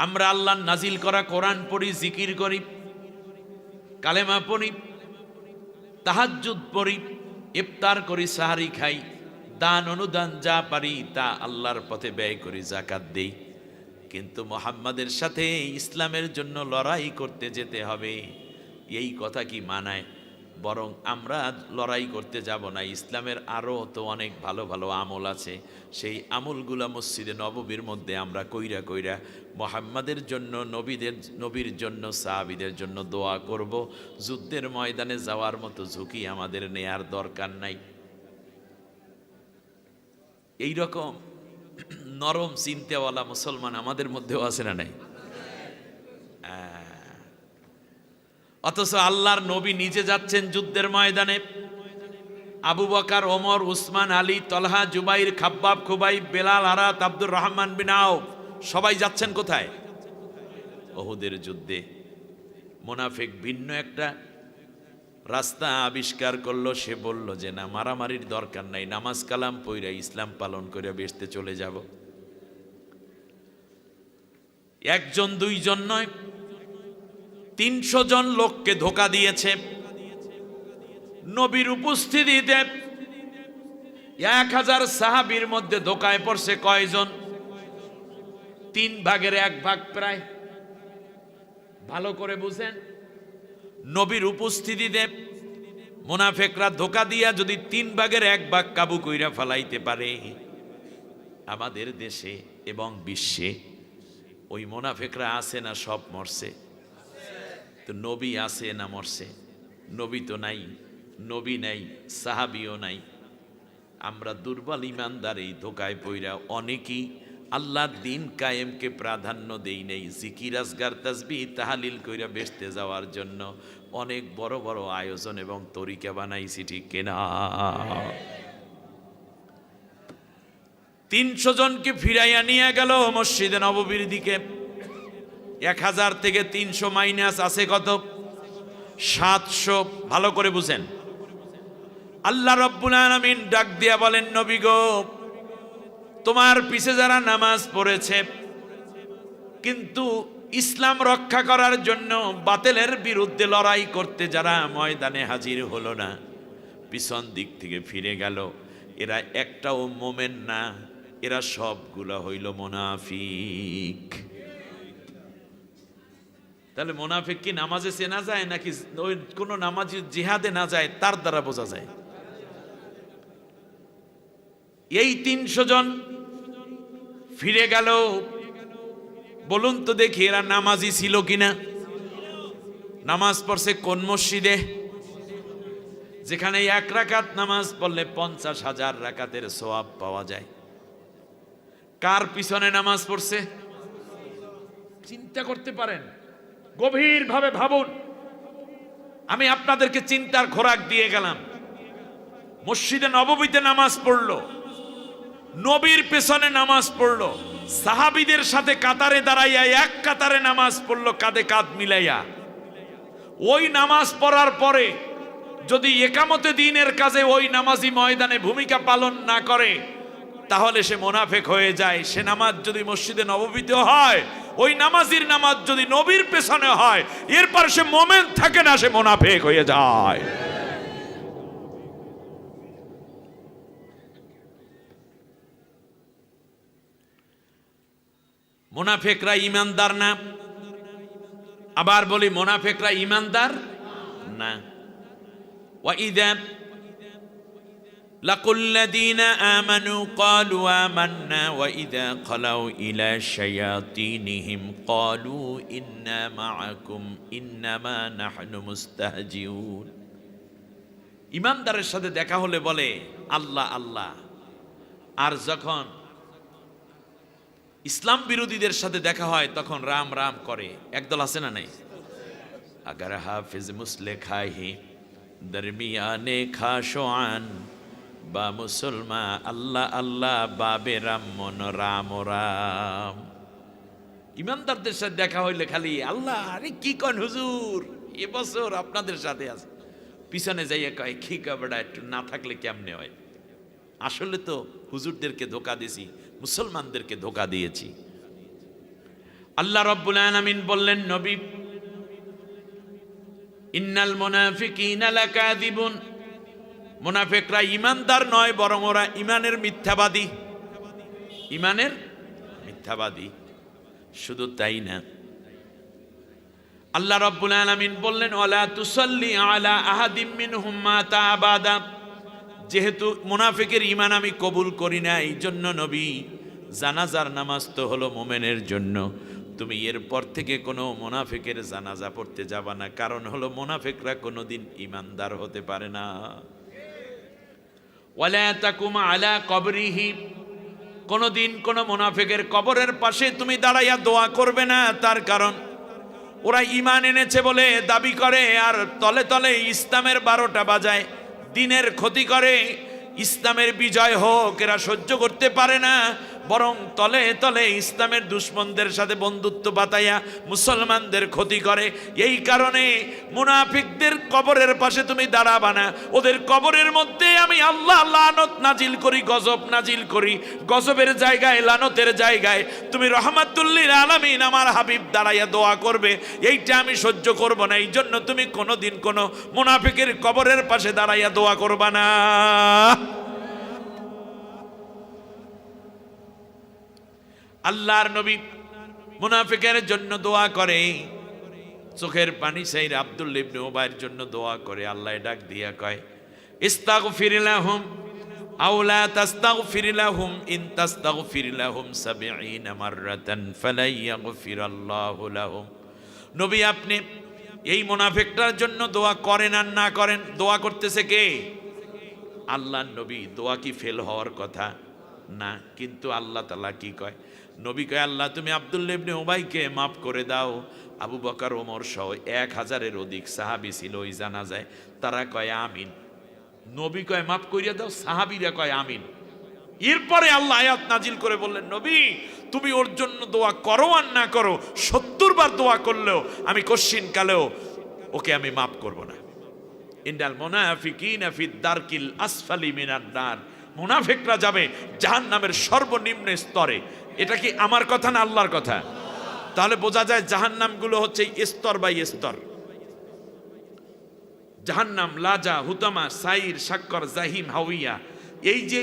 A: আমরা আল্লাহর নাজিল করা কোরআন পড়ি, জিকির করি, কালেমা পড়ি, তাহাজ্জুদ পড়ি, ইফতার করি, সাহারি খাই, দান অনুদান যা পারি তা আল্লাহর পথে ব্যয় করি, যাকাত দেই। কিন্তু মুহাম্মাদের সাথে ইসলামের জন্য লড়াই করতে যেতে হবে, এই কথা কি মানায়? বরং আমরা লড়াই করতে যাব না, ইসলামের আরও তো অনেক ভালো ভালো আমল আছে, সেই আমলগুলা মসজিদে নববীর মধ্যে আমরা কইরা কইরা মুহাম্মাদের জন্য, নবীর জন্য, সাহাবীদের জন্য দোয়া করব। যুদ্ধের ময়দানে যাওয়ার মতো ঝুঁকি আমাদের নেয়ার দরকার নাই। এই রকম নরম চিন্তাওয়ালা মুসলমান আমাদের মধ্যেও আছে না নাই? অথচ আল্লাহর নবী নিজে যাচ্ছেন যুদ্ধের ময়দানে, আবু বকর, ওমর, উসমান, আলী, তলহা, জুবাইর, খাব্বাব, খুবাইব, বেলাল, আরাত, আব্দুর রহমান বিন আউফ সবাই যাচ্ছেন কোথায়? উহুদের যুদ্ধে। মুনাফিক ভিন্ন একটা রাস্তা আবিষ্কার করলো, সে বলল যে না, মারামারির দরকার নাই, নামাজ কালাম পইরা ইসলাম পালন করে বেহেশতে চলে যাব। একজন দুইজন নয়, 300 জন লোককে ধোঁকা দিয়েছে। নবীর উপস্থিতিতে 1000 সাহাবীর মধ্যে ধোঁকায় পড়ছে কয়জন? 3 ভাগের 1 ভাগ প্রায়। ভালো করে বুঝেন, নবীর উপস্থিতিতে মুনাফিকরা ধোঁকা দিয়া যদি 3 ভাগের 1 ভাগ কাবু কইরা ফেলাইতে পারে, আমাদের দেশে এবং বিশ্বে ওই মুনাফিকরা আছে না সব মরছে? তো নবী আছে না মরছে? নবী তো নাই, নবী নাই, সাহাবিও নাই। আমরা দুর্বল ইমানদার, এই ধোকায় পইরা অনেকেই আল্লাহর দিন কায়েমকে প্রাধান্য দেই নেই। জিকির, আজগার, তাসবিহ, তাহলিল কইরা বেহেশতে যাওয়ার জন্য অনেক বড় বড় আয়োজন এবং তরিকা বানাইছি, ঠিক কিনা? 300 জনকে ফিরাইয়া নিয়ে গেল মসজিদে নববীর দিকে। 1000 থেকে 300 মাইনাস আছে কত? 700। ভালো করে বুঝেন। আল্লাহ রাব্বুল আলামিন ডাক দিয়া বলেন, নবী গো, তোমার পিছে যারা নামাজ পড়েছে কিন্তু ইসলাম রক্ষা করার জন্য বাতিলের বিরুদ্ধে লড়াই করতে যারা ময়দানে হাজির হলো না, পিছন দিক থেকে ফিরে গেল, এরা একটাও মোমেন না, এরা সবগুলা হইল মুনাফিক। তাহলে মুনাফিক কি নামাজে চেনা যায় নাকি ওই কোন নামাজি জিহাদে না যায় তার দ্বারা বোঝা যায়? এই 300 জন ফিরে গেল। বলুন তো দেখি, এরা নামাজি ছিল কিনা? নামাজ পড়ছে কোন মসজিদে? যেখানে 1 রাকাত নামাজ পড়লে 50,000 রাকাতের সওয়াব পাওয়া যায়। কার পিছনে নামাজ পড়ছে? চিন্তা করতে পারেন, গভীরভাবে ভাবুন। আমি আপনাদেরকে চিন্তার খোরাক দিয়ে গেলাম। মসজিদে নববীতে নামাজ পড়লো, নবীর পেছনে নামাজ পড়লো, সাহাবীদের সাথে কাতারে দাঁড়াইয়া 1 কাতারে নামাজ পড়লো, কাঁধে কাঁধ মিলাইয়া। ওই নামাজ পড়ার পরে যদি একামতে দিনের কাজে ওই নামাজি ময়দানে ভূমিকা পালন না করে, তাহলে সে মুনাফিক হয়ে যায়। সে নামাজ যদি মসজিদে নববীতে হয়, ওই নামাজির নামাজ যদি নবীর পেছনে হয়, এরপর সে মুমিন থাকে না, সে মুনাফিক হয়ে যায়। মুনাফিকরা ঈমানদার না। আবার বলি, মুনাফিকরা ঈমানদার না। ওয়াইদা লাকুল্লাযীনা আমানু ক্বালু আমান্না ওয়াইদা খালাউ ইলা শায়াতিনহিম ক্বালু ইন্না মাআকুম ইন্নামা নাহনু মুস্তাহজিউন। ইমানদারের সাথে দেখা হলে বলে আল্লাহ আল্লাহ, আর যখন ইসলাম বিরোধীদের সাথে দেখা হয় তখন রাম রাম করে। একদল আছে না নাই? আগার হাফিজ মুসলে খাহি দরমিয়ানে খাশোয়ান বা মুসলমা আল্লাহ আল্লাহ বাবে রাম মন রাম রাম। ইমানদারদের সাথে দেখা হইলে খালি আল্লাহ, আরে কি কন হুজুর, এবছর আপনাদের সাথে আছে, পিছনে যাইয়া কয় কি কাবড়া, একটু না থাকলে কেমনে হয়। আসলে তো হুজুরদেরকে ধোকা দিয়েছি, মুসলমানদেরকে ধোকা দিয়েছি। আল্লাহ রাব্বুল আলামিন বললেন, নবী ইন্নাল মুনাফিকিনা লাকাযিবুন, মুনাফিকরা ইমানদার নয় বরং ওরা ইমানের মিথ্যাবাদী, ইমানের মিথ্যাবাদী। শুধু তাই না, আল্লাহ রাব্বুল আলামিন বললেন ওয়ালা তুসাল্লি আলা আহাদিম মিনহুম মাতা আবাদা, যেহেতু মুনাফিকের ঈমান আমি কবুল করি না, এই জন্য নবী জানাজার নামাজ তো হলো মুমিনের জন্য, তুমি এরপর থেকে কোনো মুনাফিকের জানাজা পড়তে যাবা না, কারণ হলো মুনাফিকরা কোনোদিন ঈমানদার হতে পারে না। ওয়ালা তাকুম আলা কবরিহি, কোনোদিন কোনো মুনাফিকের কবরের পাশে তুমি দাঁড়াইয়া দোয়া করবে না, তার কারণ ওরা ঈমান এনেছে বলে দাবি করে আর তলে তলে ইসলামের 12টা বাজায়, দিনের ক্ষতি করে। ইসলামের বিজয় হোক এরা সহ্য করতে পারে না, বরং তলে তলে ইসলামের দুশমনদের সাথে বন্ধুত্ব বাতাইয়া মুসলমানদের ক্ষতি করে। এই কারণে মুনাফিকদের কবরের পাশে তুমি দাঁড়াবা না, ওদের কবরের মধ্যে আমি আল্লাহ লানত নাজিল করি, গজব নাজিল করি। গজবের জায়গায়, লানতের জায়গায় তুমি রহমাতুল লিল আলামিন আমার হাবিব দাঁড়াইয়া দোয়া করবে, এইটা আমি সহ্য করব না। এই জন্য তুমি কোনোদিন কোনো মুনাফিকের কবরের পাশে দাঁড়াইয়া দোয়া করবা না। আল্লাহর নবী মুনাফিকের জন্য দোয়া করে, চোখের পানি সাইর আব্দুল্লাহ ইবনে উবাইয়ের জন্য দোয়া করে। আল্লাহ ডাক দিয়া কয় ইস্তাগফির লাহুম আও লা তাস্তাগফির লাহুম ইন তাস্তাগফির লাহুম ৭০ মাররাতান ফালা ইয়াগফিরাল্লাহু লাহুম। নবী আপনি এই মুনাফিকটার জন্য দোয়া করেন আর না করেন, দোয়া করতেছে কে? আল্লাহর নবী। দোয়া কি ফেল হওয়ার কথা না, কিন্তু আল্লাহ তাআলা কি কয়? নবী কয় আল্লাহ তুমি আব্দুল্লাহ ইবনে উবাইকে মাফ করে দাও। আবু বকর ওমর সহ ১০০০-এর অধিক সাহাবী ছিল ওই জানাজায়, তারা কয় আমিন। নবী কয় মাফ করিয়া দাও, সাহাবীরা কয় আমিন। এরপরে আল্লাহ আয়াত নাজিল করে বললেন নবী তুমি ওর জন্য দোয়া করো আর না করো, ৭০ বার দোয়া করলেও আমি কশ্চিন কালেও ওকে আমি মাফ করব না। ইন্নাল মুনাফিকিনা ফিদ দারকিল আসফালি মিনান নার, মুনাফিকরা যাবে জাহান্নামের সর্বনিম্ন স্তরে। এটা কি আমার কথা না আল্লাহর কথা? তাহলে বোঝা যায় জাহান্নামগুলো হচ্ছে স্তর বাই স্তর। জাহান্নাম, লাজা, হুতামা, সাইর, সাক্কর, জাহিম, হাউইয়া, এই যে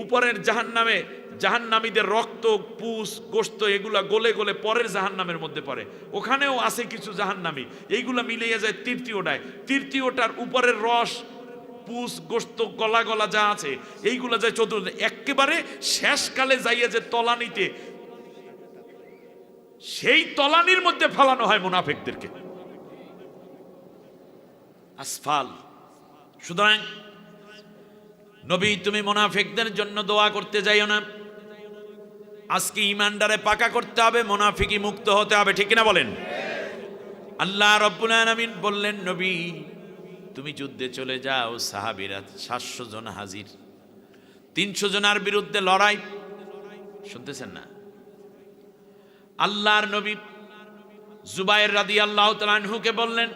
A: উপরের জাহান্নামে জাহান্নামীদের রক্ত, পুষ, গোশত এগুলা গলে গলে পরের জাহান্নামের মধ্যে পড়ে, ওখানেও আছে কিছু জাহান্নামী, এইগুলা মিলিয়ে যায় তৃতীয়টায়। তৃতীয়টার উপরের রস, পুষ, গোশত, গলা গলা যা আছে এইগুলা যায় চতুর্থ। একেবারে শেষকালে যাইয়া যে তলানিতে, সেই তলানির মধ্যে ফেলানো হয় মুনাফিকদেরকে, আসফাল। সুতরাং নবী তুমি মুনাফিকদের জন্য দোয়া করতে যাইও না। আজকে ঈমানদারে পাকা করতে হবে, মুনাফিকি মুক্ত হতে হবে, ঠিক কিনা বলেন? আল্লাহ রাব্বুল আলামিন বললেন নবী তুমি যুদ্ধে চলে যাও, সাহাবীরা ৭০০ জন হাজির, ৩০০ জনের বিরুদ্ধে লড়াই। শুনতেছেন না? আল্লাহর নবী জুবায়ের রাদিয়াল্লাহু তাআলা আনহুকে বললেন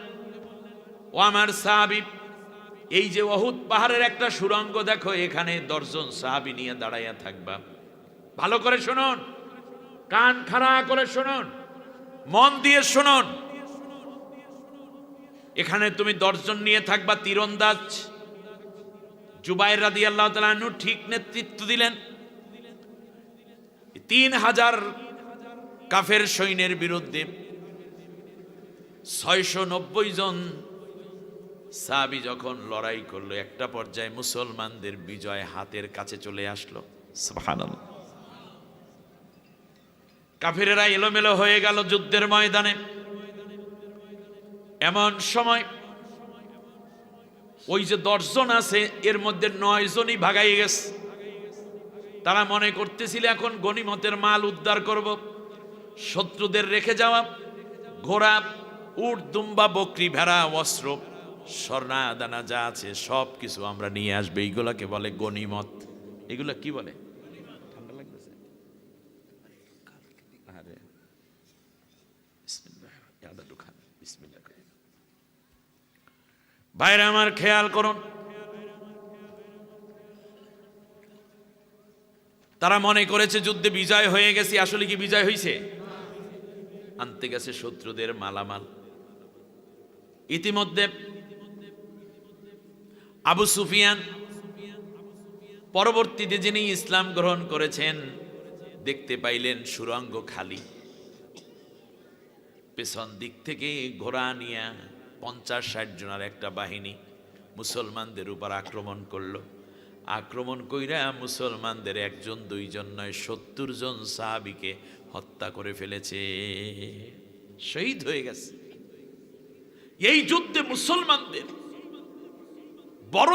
A: ও আমার সাহাবী, এই যে উহুদ পাহাড়ের একটা সুড়ঙ্গ দেখো, এখানে ১০ জন সাহাবী নিয়ে দাঁড়াইয়া থাকবা। ভালো করে শুনুন, কান খাড়া করে শুনুন, মন দিয়ে শুনুন। এখানে তুমি ১০ জন নিয়ে থাকবা তীরন্দাজ। জুবায়ের রাদিয়াল্লাহু তাআলা আনহু ঠিক নেতৃত্ব দিলেন। ৩০০০ কাফের সৈন্যের বিরুদ্ধে ৬৯০ জন সাহাবী যখন লড়াই করলো, একটা পর্যায়ে মুসলমানদের বিজয় হাতের কাছে চলে আসলো। সুবহানাল্লাহ। কাফেরেরা এলোমেলো হয়ে গেল যুদ্ধের ময়দানে। এমন সময় ওই যে 10 জন আছে এর মধ্যে 9 জনই ভাগাই গেছে। তারা মনে করতেছিল এখন গনিমতের মাল উদ্ধার করব, শত্রুদের রেখে যাওয়া ঘোড়া, উট, দুম্বা, বকরি, ভেড়া, অস্ত্র, স্বর্ণা দানা যা আছে সব কিছু আমরা নিয়ে আসবো। এইগুলাকে বলে গনিমত। এগুলা কি বলে? ঠান্ডা লাগতেছে? আরে বিসমিল্লাহ, ইয়াদা দুখান বিসমিল্লাহ। ভাইরা আমার খেয়াল করুন, তারা মনে করেছে যুদ্ধে বিজয় হয়ে গেছে, আসলে কি বিজয় হয়েছে? আনতে গেছে শত্রুদের মালামাল। ইতিমধ্যে আবু সুফিয়ান পরবর্তীতে যিনি ইসলাম গ্রহণ করেছেন দেখতে পাইলেন সুরঙ্গ খালি, পেছন দিক থেকে ঘোড়া নিয়ে 50-60 জনের একটা বাহিনী মুসলমানদের উপর আক্রমণ করলো। আক্রমণ কইরা মুসলমানদের 1 জন 2 জন নয় 70 জন সাহাবীকে হত্যা করে ফেলেছে, শহীদ হয়ে গেছে। এই যুদ্ধে মুসলমানদের বড়